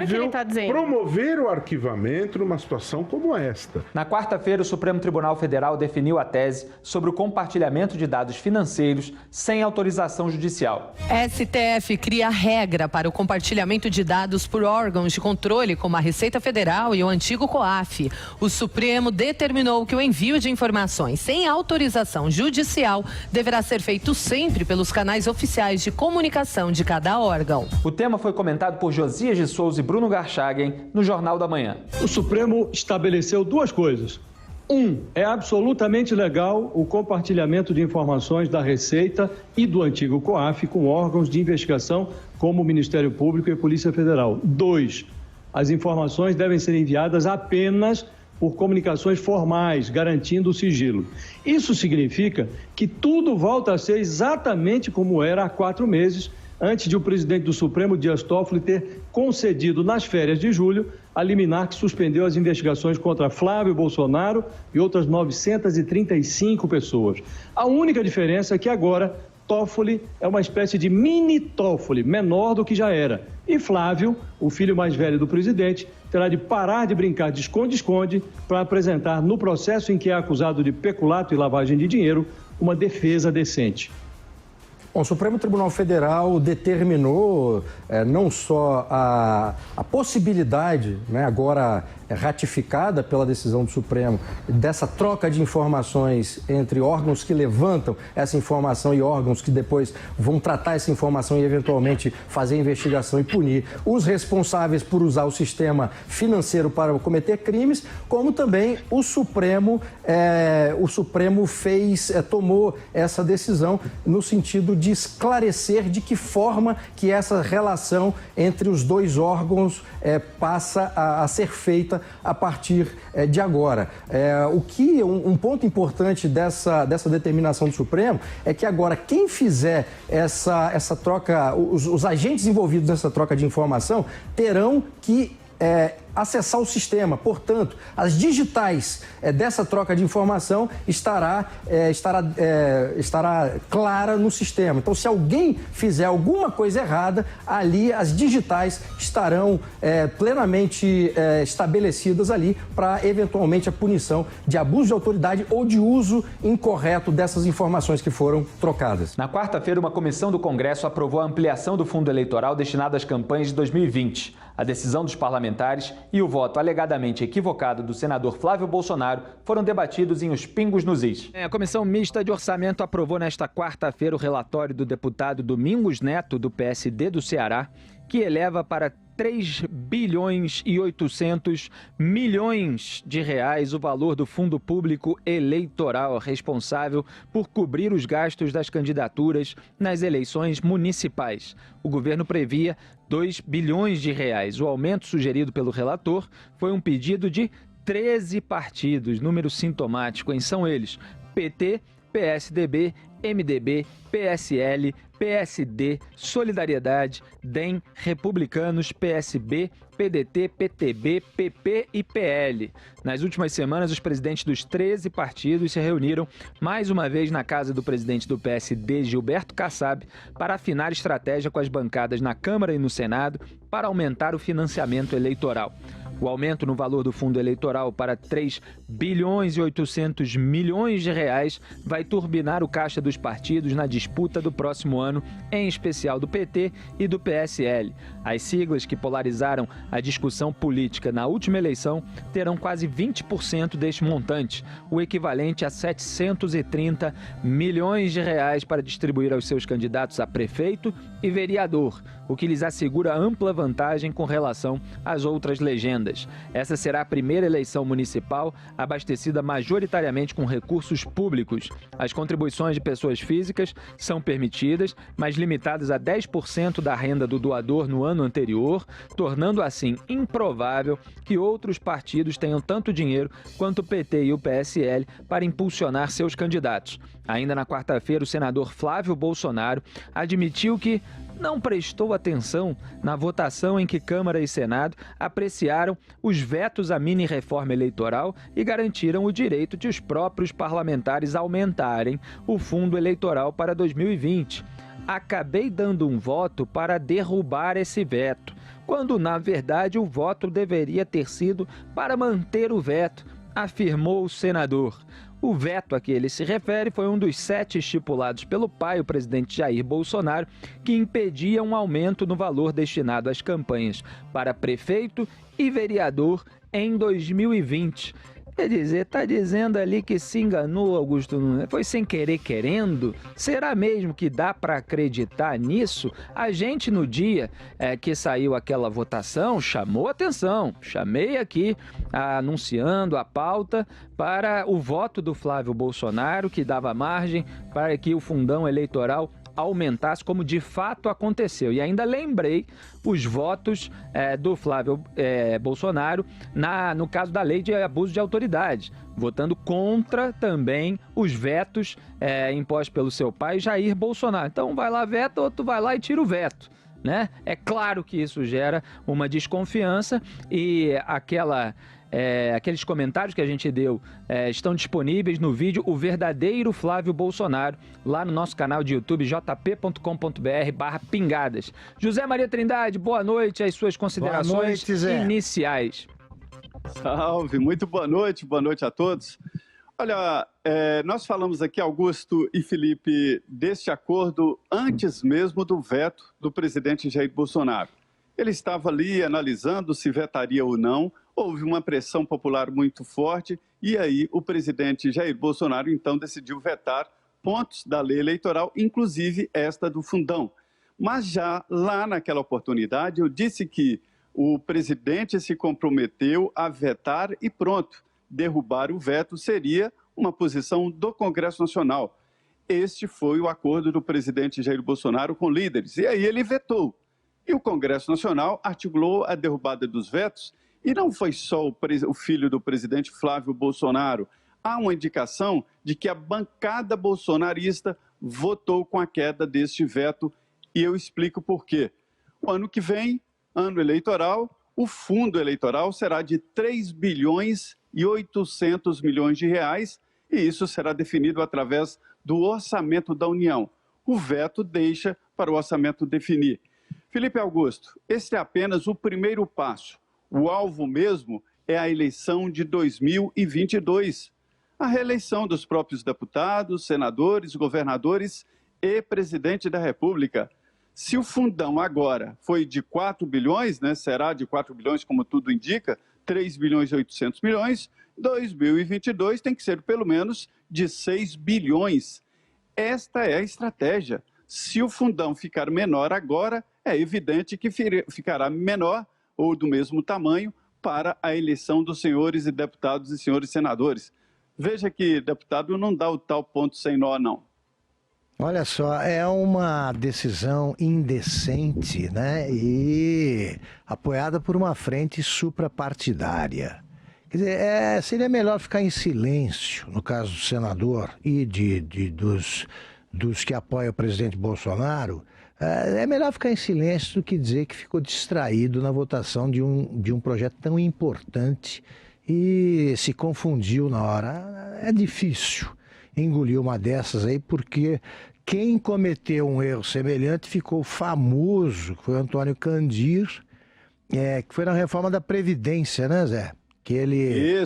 promover o arquivamento numa situação como esta. Na quarta-feira, o Supremo Tribunal Federal definiu a tese sobre o compartilhamento de dados financeiros sem autorização judicial. STF cria regra para o compartilhamento de dados por órgãos de controle, como a Receita Federal e o antigo COAF. O Supremo determinou que o envio de informações sem autorização judicial deverá ser feito sempre pelos canais oficiais de comunicação de cada órgão. O tema foi comentado por Josias de Souza e Bruno Garchagen no Jornal da Manhã. O Supremo estabeleceu duas coisas. É absolutamente legal o compartilhamento de informações da Receita e do antigo COAF com órgãos de investigação como o Ministério Público e a Polícia Federal. 2, as informações devem ser enviadas apenas por comunicações formais, garantindo o sigilo. Isso significa que tudo volta a ser exatamente como era há 4 meses, antes de o presidente do Supremo, Dias Toffoli, ter concedido nas férias de julho a liminar que suspendeu as investigações contra Flávio Bolsonaro e outras 935 pessoas. A única diferença é que agora Toffoli é uma espécie de mini Toffoli, menor do que já era. E Flávio, o filho mais velho do presidente, terá de parar de brincar de esconde-esconde para apresentar no processo em que é acusado de peculato e lavagem de dinheiro uma defesa decente. Bom, o Supremo Tribunal Federal determinou não só a possibilidade, né, agora ratificada pela decisão do Supremo, dessa troca de informações entre órgãos que levantam essa informação e órgãos que depois vão tratar essa informação e eventualmente fazer investigação e punir os responsáveis por usar o sistema financeiro para cometer crimes, como também o Supremo tomou essa decisão no sentido de esclarecer de que forma que essa relação entre os dois órgãos passa a ser feita a partir de agora. Um ponto importante dessa determinação do Supremo é que agora quem fizer essa troca, os agentes envolvidos nessa troca de informação terão que acessar o sistema. Portanto, as digitais dessa troca de informação estará clara no sistema. Então, se alguém fizer alguma coisa errada, ali as digitais estarão plenamente estabelecidas ali para, eventualmente, a punição de abuso de autoridade ou de uso incorreto dessas informações que foram trocadas. Na quarta-feira, uma comissão do Congresso aprovou a ampliação do fundo eleitoral destinado às campanhas de 2020. A decisão dos parlamentares e o voto alegadamente equivocado do senador Flávio Bolsonaro foram debatidos em Os Pingos nos Is. A Comissão Mista de Orçamento aprovou nesta quarta-feira o relatório do deputado Domingos Neto, do PSD do Ceará, que eleva para 3 bilhões e 800 milhões de reais o valor do Fundo Público Eleitoral responsável por cobrir os gastos das candidaturas nas eleições municipais. O governo previa 2 bilhões de reais. O aumento sugerido pelo relator foi um pedido de 13 partidos, número sintomático, e são eles: PT, PSDB, MDB, PSL, PSD, Solidariedade, DEM, Republicanos, PSB, PDT, PTB, PP e PL. Nas últimas semanas, os presidentes dos 13 partidos se reuniram mais uma vez na casa do presidente do PSD, Gilberto Kassab, para afinar estratégia com as bancadas na Câmara e no Senado para aumentar o financiamento eleitoral. O aumento no valor do fundo eleitoral para 3 bilhões e 800 milhões de reais vai turbinar o caixa dos partidos na disputa do próximo ano, em especial do PT e do PSL. As siglas que polarizaram a discussão política na última eleição terão quase 20% deste montante, o equivalente a 730 milhões de reais para distribuir aos seus candidatos a prefeito e vereador, o que lhes assegura ampla vantagem com relação às outras legendas. Essa será a primeira eleição municipal abastecida majoritariamente com recursos públicos. As contribuições de pessoas físicas são permitidas, mas limitadas a 10% da renda do doador no ano anterior, tornando assim improvável que outros partidos tenham tanto dinheiro quanto o PT e o PSL para impulsionar seus candidatos. Ainda na quarta-feira, o senador Flávio Bolsonaro admitiu que não prestou atenção na votação em que Câmara e Senado apreciaram os vetos à mini-reforma eleitoral e garantiram o direito de os próprios parlamentares aumentarem o fundo eleitoral para 2020. Acabei dando um voto para derrubar esse veto, quando, na verdade, o voto deveria ter sido para manter o veto, afirmou o senador. O veto a que ele se refere foi um dos 7 estipulados pelo pai, o presidente Jair Bolsonaro, que impedia um aumento no valor destinado às campanhas para prefeito e vereador em 2020. Quer dizer, está dizendo ali que se enganou, Augusto Nunes. Foi sem querer querendo? Será mesmo que dá para acreditar nisso? A gente, no dia que saiu aquela votação, chamou atenção. Chamei aqui, anunciando a pauta para o voto do Flávio Bolsonaro, que dava margem para que o fundão eleitoral aumentasse, como de fato aconteceu. E ainda lembrei os votos do Flávio Bolsonaro no caso da lei de abuso de autoridade, votando contra também os vetos impostos pelo seu pai, Jair Bolsonaro. Então vai lá, veta, outro vai lá e tira o veto, né? É claro que isso gera uma desconfiança e aqueles comentários que a gente deu estão disponíveis no vídeo O Verdadeiro Flávio Bolsonaro, lá no nosso canal de YouTube, jp.com.br/pingadas. José Maria Trindade, boa noite, as suas considerações iniciais. Salve, muito boa noite a todos. Olha, nós falamos aqui, Augusto e Felipe, deste acordo antes mesmo do veto do presidente Jair Bolsonaro. Ele estava ali analisando se vetaria ou não. Houve uma pressão popular muito forte e aí o presidente Jair Bolsonaro então decidiu vetar pontos da lei eleitoral, inclusive esta do fundão. Mas já lá naquela oportunidade eu disse que o presidente se comprometeu a vetar e pronto, derrubar o veto seria uma posição do Congresso Nacional. Este foi o acordo do presidente Jair Bolsonaro com líderes e aí ele vetou. E o Congresso Nacional articulou a derrubada dos vetos. E não foi só o filho do presidente Flávio Bolsonaro. Há uma indicação de que a bancada bolsonarista votou com a queda deste veto e eu explico por quê. O ano que vem, ano eleitoral, o fundo eleitoral será de 3 bilhões e 800 milhões de reais e isso será definido através do orçamento da União. O veto deixa para o orçamento definir. Felipe Augusto, este é apenas o primeiro passo. O alvo mesmo é a eleição de 2022, a reeleição dos próprios deputados, senadores, governadores e presidente da República. Se o fundão agora foi de 4 bilhões, né, será de 4 bilhões, como tudo indica, 3 bilhões e 800 milhões, 2022 tem que ser pelo menos de 6 bilhões. Esta é a estratégia. Se o fundão ficar menor agora, é evidente que ficará menor ou do mesmo tamanho para a eleição dos senhores e deputados e senhores senadores. Veja que deputado não dá o tal ponto sem nó, não. Olha só, é uma decisão indecente, né? E apoiada por uma frente suprapartidária. Quer dizer, seria melhor ficar em silêncio, no caso do senador e dos que apoiam o presidente Bolsonaro. É melhor ficar em silêncio do que dizer que ficou distraído na votação de um projeto tão importante e se confundiu na hora. É difícil engolir uma dessas aí, porque quem cometeu um erro semelhante ficou famoso, que foi o Antônio Candir, que foi na reforma da Previdência, né, Zé? Que ele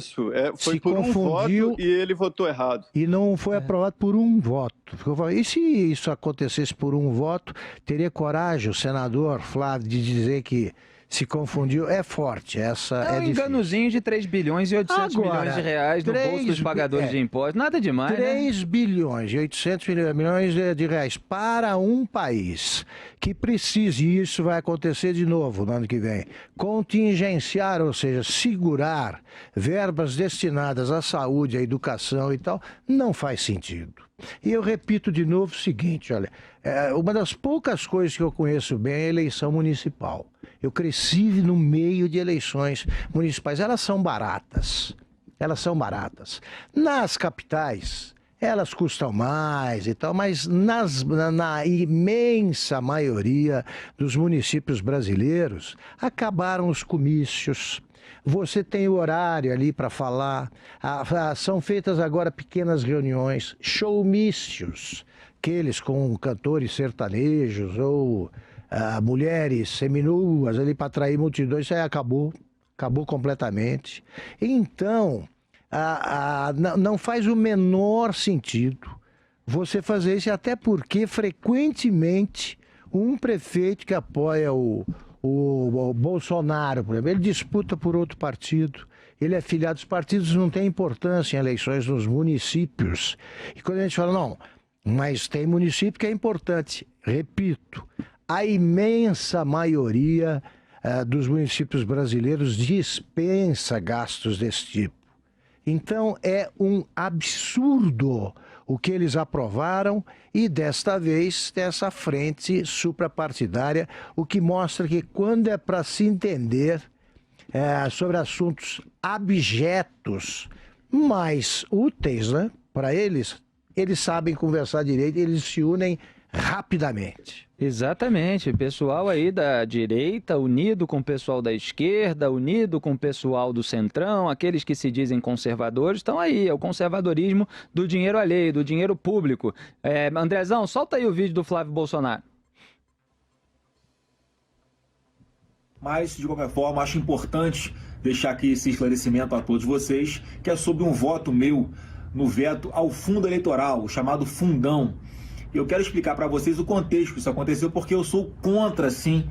foi por um voto e ele votou errado. E não foi aprovado por um voto. E se isso acontecesse por um voto, teria coragem o senador Flávio de dizer que se confundiu? É forte, essa é difícil. Enganozinho de 3 bilhões e 800 milhões de reais no bolso dos pagadores de impostos. Nada demais, 3 bilhões e 800 milhões de reais para um país que precise, e isso vai acontecer de novo no ano que vem, contingenciar, ou seja, segurar verbas destinadas à saúde, à educação e tal, não faz sentido. E eu repito de novo o seguinte, olha, uma das poucas coisas que eu conheço bem é a eleição municipal. Eu cresci no meio de eleições municipais, elas são baratas, Nas capitais, elas custam mais e tal, mas na imensa maioria dos municípios brasileiros, acabaram os comícios. Você tem o horário ali para falar, são feitas agora pequenas reuniões, showmícios, aqueles com cantores sertanejos ou mulheres seminuas ali para atrair multidões, isso aí acabou completamente. Então, não faz o menor sentido você fazer isso, até porque frequentemente um prefeito que apoia o Bolsonaro, por exemplo, ele disputa por outro partido ele é filiado dos partidos, não tem importância em eleições nos municípios. E quando a gente fala, não, mas tem município que é importante. Repito, a imensa maioria dos municípios brasileiros dispensa gastos desse tipo. Então é um absurdo o que eles aprovaram e desta vez dessa frente suprapartidária, o que mostra que quando é para se entender sobre assuntos abjetos, mais úteis, né, para eles sabem conversar direito e eles se unem rapidamente. Exatamente, pessoal aí da direita unido com o pessoal da esquerda, unido com o pessoal do centrão, aqueles que se dizem conservadores, estão aí, é o conservadorismo do dinheiro alheio, do dinheiro público. Andrezão, solta aí o vídeo do Flávio Bolsonaro. Mas, de qualquer forma, acho importante deixar aqui esse esclarecimento a todos vocês, que é sobre um voto meu no veto ao fundo eleitoral, o chamado fundão. Eu quero explicar para vocês o contexto que isso aconteceu, porque eu sou contra, sim,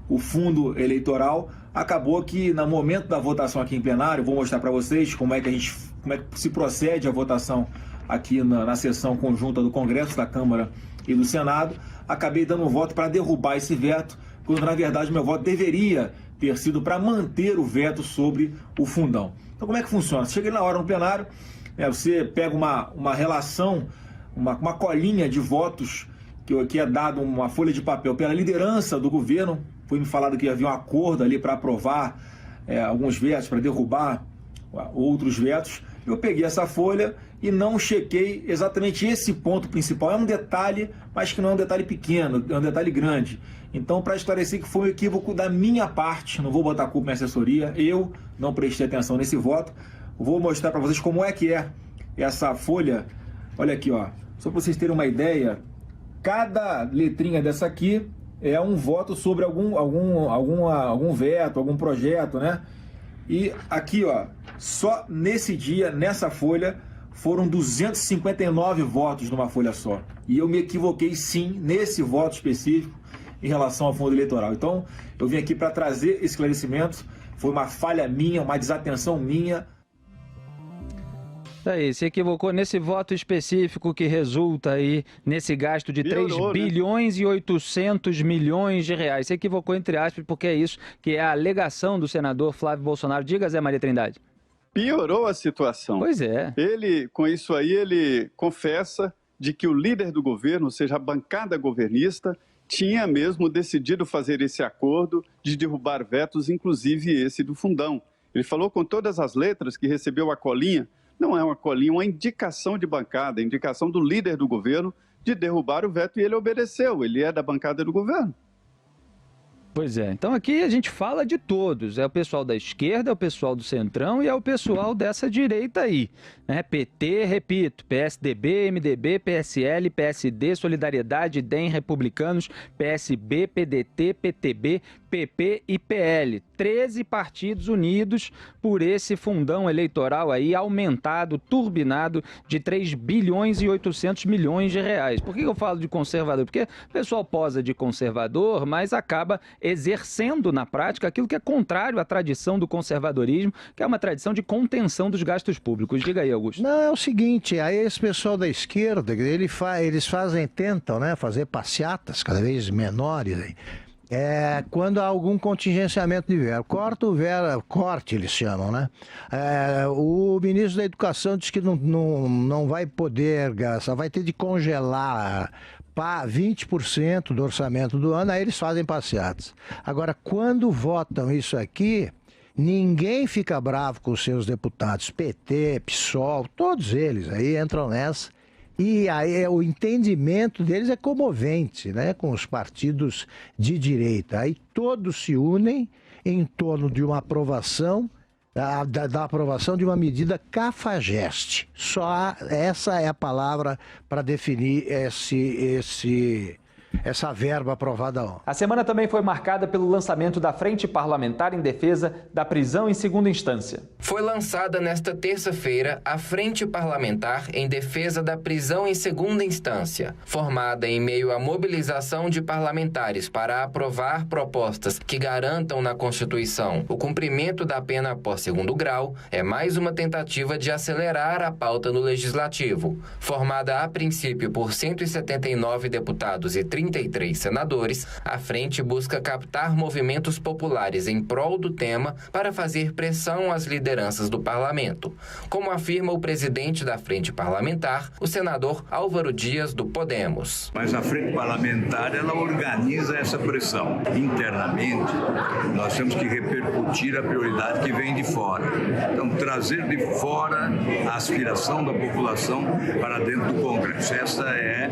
o fundo eleitoral. Acabou que, no momento da votação aqui em plenário, vou mostrar para vocês como é que se procede a votação aqui na sessão conjunta do Congresso, da Câmara e do Senado. Acabei dando um voto para derrubar esse veto, quando, na verdade, meu voto deveria ter sido para manter o veto sobre o fundão. Então, como é que funciona? Chega na hora no plenário, você pega uma relação, uma colinha de votos que é dado uma folha de papel pela liderança do governo. Foi me falado que havia um acordo ali para aprovar alguns vetos, para derrubar outros vetos. Eu peguei essa folha e não chequei exatamente esse ponto principal. É um detalhe, mas que não é um detalhe pequeno, é um detalhe grande. Então, para esclarecer que foi um equívoco da minha parte, não vou botar a culpa na assessoria, eu não prestei atenção nesse voto. Vou mostrar para vocês como é que é essa folha. Olha aqui, ó. Só para vocês terem uma ideia, cada letrinha dessa aqui é um voto sobre algum veto, algum projeto, né? E aqui, ó, só nesse dia, nessa folha, foram 259 votos numa folha só. E eu me equivoquei, sim, nesse voto específico em relação ao fundo eleitoral. Então, eu vim aqui para trazer esclarecimentos. Foi uma falha minha, uma desatenção minha. Aí, se equivocou nesse voto específico que resulta aí nesse gasto de 3 bilhões e 800 milhões de reais. Se equivocou entre aspas, porque é isso que é a alegação do senador Flávio Bolsonaro. Diga, Zé Maria Trindade. Piorou a situação. Pois é. Ele, com isso aí, ele confessa de que o líder do governo, ou seja, a bancada governista, tinha mesmo decidido fazer esse acordo de derrubar vetos, inclusive esse do fundão. Ele falou com todas as letras que recebeu a colinha. Não é uma colinha, uma indicação de bancada, indicação do líder do governo de derrubar o veto, e ele obedeceu, ele é da bancada do governo. Pois é, então aqui a gente fala de todos, é o pessoal da esquerda, é o pessoal do centrão e é o pessoal dessa direita aí, né? PT, repito, PSDB, MDB, PSL, PSD, Solidariedade, DEM, Republicanos, PSB, PDT, PTB, PP e PL. 13 partidos unidos por esse fundão eleitoral aí aumentado, turbinado de 3 bilhões e 800 milhões de reais. Por que eu falo de conservador? Porque o pessoal posa de conservador, mas acaba exercendo na prática aquilo que é contrário à tradição do conservadorismo, que é uma tradição de contenção dos gastos públicos. Diga aí, Augusto. Não, é o seguinte, aí esse pessoal da esquerda, eles tentam, né, fazer passeatas cada vez menores aí. Quando há algum contingenciamento de verba. Corte eles chamam, né? O ministro da Educação diz que não vai poder gastar, vai ter de congelar 20% do orçamento do ano, aí eles fazem passeatas. Agora, quando votam isso aqui, ninguém fica bravo com os seus deputados, PT, PSOL, todos eles aí entram nessa. E aí o entendimento deles é comovente, né, com os partidos de direita. Aí todos se unem em torno de uma aprovação, da aprovação de uma medida cafajeste. Só essa é a palavra para definir essa verba aprovada ontem. A semana também foi marcada pelo lançamento da Frente Parlamentar em Defesa da Prisão em Segunda Instância. Foi lançada nesta terça-feira a Frente Parlamentar em Defesa da Prisão em Segunda Instância, formada em meio à mobilização de parlamentares para aprovar propostas que garantam na Constituição o cumprimento da pena após segundo grau. É mais uma tentativa de acelerar a pauta no Legislativo. Formada a princípio por 179 deputados e 33 senadores, a frente busca captar movimentos populares em prol do tema para fazer pressão às lideranças do parlamento, como afirma o presidente da Frente Parlamentar, o senador Álvaro Dias, do Podemos. Mas a Frente Parlamentar, ela organiza essa pressão. Internamente, nós temos que repercutir a prioridade que vem de fora. Então, trazer de fora a aspiração da população para dentro do Congresso. Essa é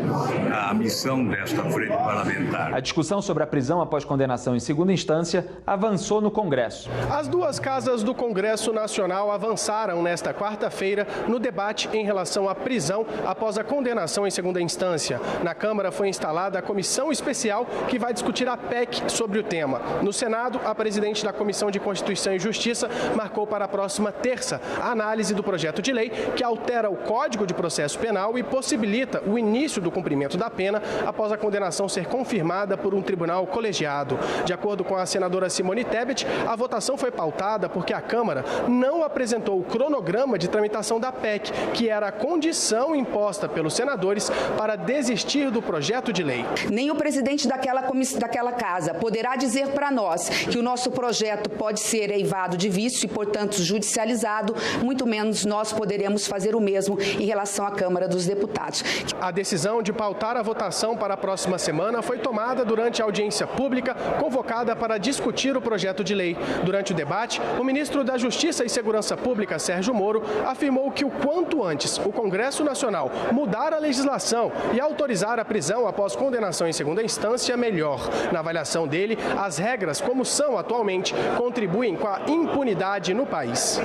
a missão desta Frente Parlamentar. A discussão sobre a prisão após condenação em segunda instância avançou no Congresso. As duas casas do Congresso Nacional avançaram nesta quarta-feira no debate em relação à prisão após a condenação em segunda instância. Na Câmara foi instalada a comissão especial que vai discutir a PEC sobre o tema. No Senado, a presidente da Comissão de Constituição e Justiça marcou para a próxima terça a análise do projeto de lei que altera o Código de Processo Penal e possibilita o início do cumprimento da pena após a condenação ser confirmada por um tribunal colegiado. De acordo com a senadora Simone Tebet, a votação foi pautada porque a Câmara não apresentou o cronograma de tramitação da PEC, que era a condição imposta pelos senadores para desistir do projeto de lei. Nem o presidente daquela casa poderá dizer para nós que o nosso projeto pode ser eivado de vício e, portanto, judicializado, muito menos nós poderemos fazer o mesmo em relação à Câmara dos Deputados. A decisão de pautar a votação para a próxima semana foi tomada durante a audiência pública convocada para discutir o projeto de lei. Durante o debate, o ministro da Justiça e Segurança Pública, Sérgio Moro, afirmou que o quanto antes o Congresso Nacional mudar a legislação e autorizar a prisão após condenação em segunda instância, melhor. Na avaliação dele, as regras, como são atualmente, contribuem com a impunidade no país.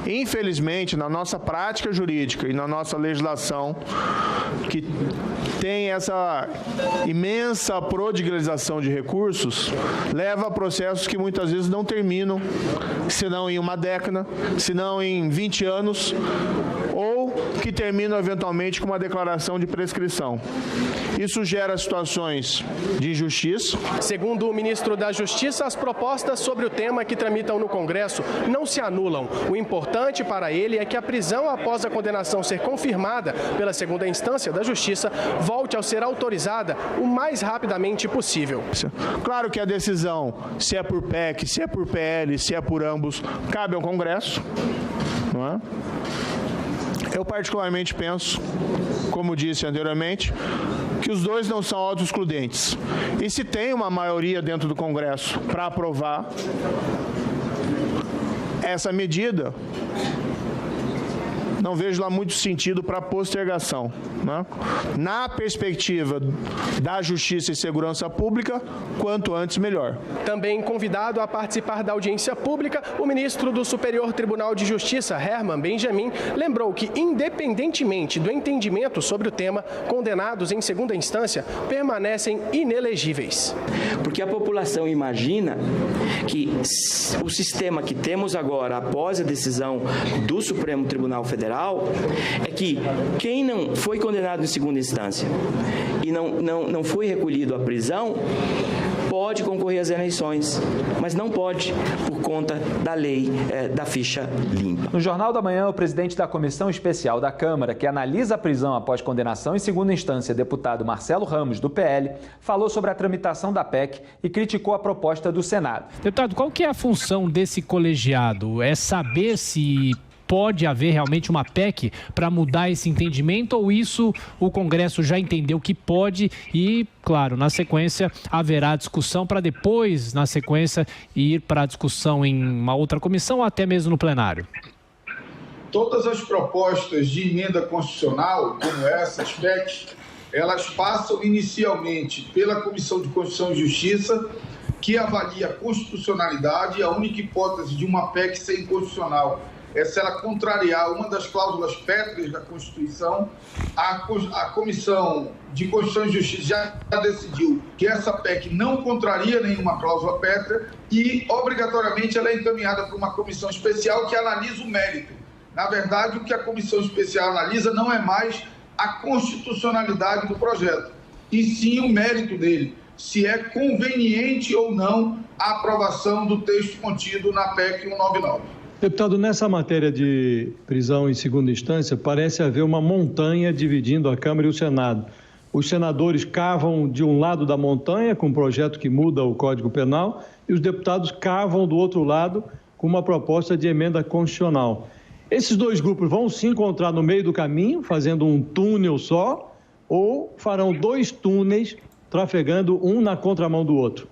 Infelizmente, na nossa prática jurídica e na nossa legislação, que tem essa imensa prodigalização de recursos, leva a processos que muitas vezes não terminam, se não em uma década, se não em 20 anos, ou que terminam eventualmente com uma declaração de prescrição. Isso gera situações de injustiça. Segundo o ministro da Justiça, as propostas sobre o tema que tramitam no Congresso não se anulam. O importante para ele é que a prisão após a condenação ser confirmada pela segunda instância da Justiça volte a ser autorizada o mais rapidamente possível. Claro que a decisão, se é por PEC, se é por PL, se é por ambos, cabe ao Congresso, não é? Eu particularmente penso, como disse anteriormente, que os dois não são autoexcludentes. E se tem uma maioria dentro do Congresso para aprovar essa medida, não vejo lá muito sentido para postergação, né? Na perspectiva da Justiça e Segurança Pública, quanto antes melhor. Também convidado a participar da audiência pública, o ministro do Superior Tribunal de Justiça, Herman Benjamin, lembrou que, independentemente do entendimento sobre o tema, condenados em segunda instância permanecem inelegíveis. Porque a população imagina que o sistema que temos agora, após a decisão do Supremo Tribunal Federal, é que quem não foi condenado em segunda instância e não foi recolhido à prisão pode concorrer às eleições, mas não pode por conta da lei da ficha limpa. No Jornal da Manhã, o presidente da Comissão Especial da Câmara, que analisa a prisão após condenação em segunda instância, deputado Marcelo Ramos, do PL, falou sobre a tramitação da PEC e criticou a proposta do Senado. Deputado, qual que é a função desse colegiado? É saber se pode haver realmente uma PEC para mudar esse entendimento, ou isso o Congresso já entendeu que pode e, claro, na sequência haverá discussão para depois, na sequência, ir para a discussão em uma outra comissão ou até mesmo no plenário? Todas as propostas de emenda constitucional, como essas PECs, elas passam inicialmente pela Comissão de Constituição e Justiça, que avalia a constitucionalidade, e a única hipótese de uma PEC ser inconstitucional se ela contrariar uma das cláusulas pétreas da Constituição. A Comissão de Constituição e Justiça já decidiu que essa PEC não contraria nenhuma cláusula pétrea e, obrigatoriamente, ela é encaminhada para uma comissão especial que analisa o mérito. Na verdade, o que a comissão especial analisa não é mais a constitucionalidade do projeto, e sim o mérito dele, se é conveniente ou não a aprovação do texto contido na PEC 199. Deputado, nessa matéria de prisão em segunda instância, parece haver uma montanha dividindo a Câmara e o Senado. Os senadores cavam de um lado da montanha, com um projeto que muda o Código Penal, e os deputados cavam do outro lado, com uma proposta de emenda constitucional. Esses dois grupos vão se encontrar no meio do caminho, fazendo um túnel só, ou farão dois túneis, trafegando um na contramão do outro?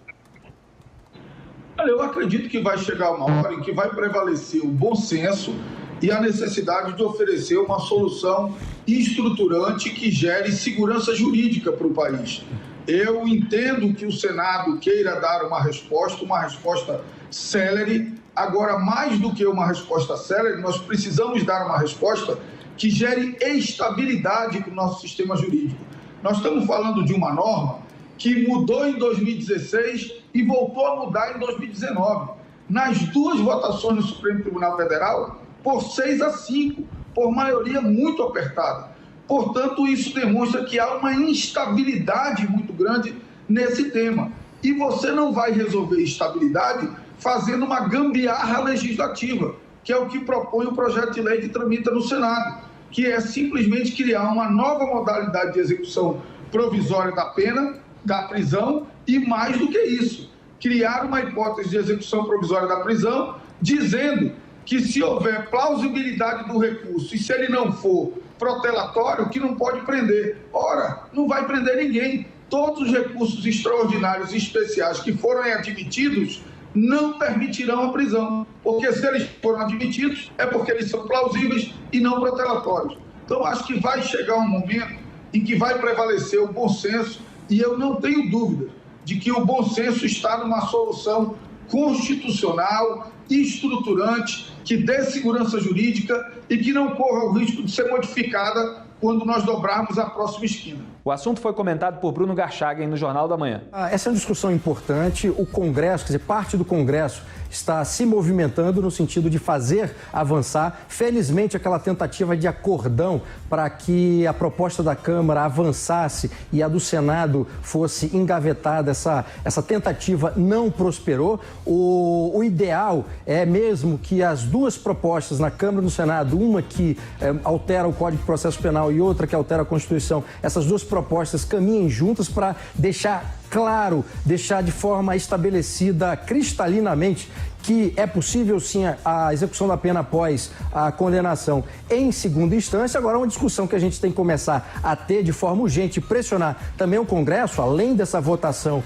Olha, eu acredito que vai chegar uma hora em que vai prevalecer o bom senso e a necessidade de oferecer uma solução estruturante que gere segurança jurídica para o país. Eu entendo que o Senado queira dar uma resposta célere. Agora, mais do que uma resposta célere, nós precisamos dar uma resposta que gere estabilidade para o nosso sistema jurídico. Nós estamos falando de uma norma que mudou em 2016 e voltou a mudar em 2019. Nas duas votações no Supremo Tribunal Federal, por 6-5, por maioria muito apertada. Portanto, isso demonstra que há uma instabilidade muito grande nesse tema. E você não vai resolver estabilidade fazendo uma gambiarra legislativa, que é o que propõe o projeto de lei que tramita no Senado, que é simplesmente criar uma nova modalidade de execução provisória da pena, da prisão, e mais do que isso, criar uma hipótese de execução provisória da prisão, dizendo que se houver plausibilidade do recurso e se ele não for protelatório, que não pode prender. Ora, não vai prender ninguém. Todos os recursos extraordinários e especiais que forem admitidos não permitirão a prisão, porque se eles foram admitidos é porque eles são plausíveis e não protelatórios. Então, acho que vai chegar um momento em que vai prevalecer o bom senso, e eu não tenho dúvida de que o bom senso está numa solução constitucional, estruturante, que dê segurança jurídica e que não corra o risco de ser modificada quando nós dobrarmos a próxima esquina. O assunto foi comentado por Bruno Garchagen no Jornal da Manhã. Essa é uma discussão importante. O Congresso, quer dizer, parte do Congresso está se movimentando no sentido de fazer avançar. Felizmente, aquela tentativa de acordão para que a proposta da Câmara avançasse e a do Senado fosse engavetada, essa tentativa não prosperou. O ideal é mesmo que as duas propostas na Câmara e no Senado, uma que altera o Código de Processo Penal e outra que altera a Constituição, essas duas propostas caminhem juntas para deixar claro, deixar de forma estabelecida cristalinamente que é possível sim a execução da pena após a condenação em segunda instância. Agora, uma discussão que a gente tem que começar a ter de forma urgente e pressionar também o Congresso, além dessa votação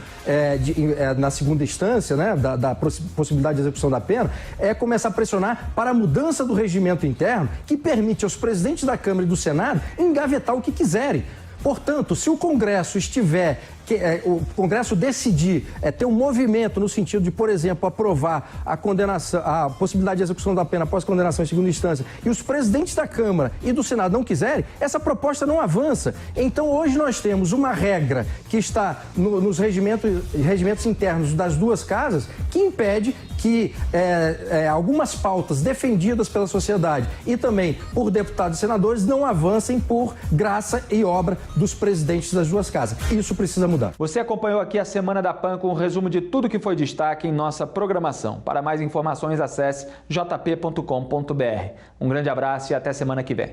na segunda instância, né, da possibilidade de execução da pena, é começar a pressionar para a mudança do regimento interno que permite aos presidentes da Câmara e do Senado engavetar o que quiserem. Portanto, se o Congresso o Congresso decidir ter um movimento no sentido de, por exemplo, aprovar a condenação, a possibilidade de execução da pena após condenação em segunda instância, e os presidentes da Câmara e do Senado não quiserem, essa proposta não avança. Então, hoje nós temos uma regra que está nos regimentos internos das duas casas que impede que algumas pautas defendidas pela sociedade e também por deputados e senadores não avancem por graça e obra dos presidentes das duas casas. Isso precisa mudar. Você acompanhou aqui a Semana da PAN com um resumo de tudo que foi destaque em nossa programação. Para mais informações, acesse jp.com.br. Um grande abraço e até semana que vem.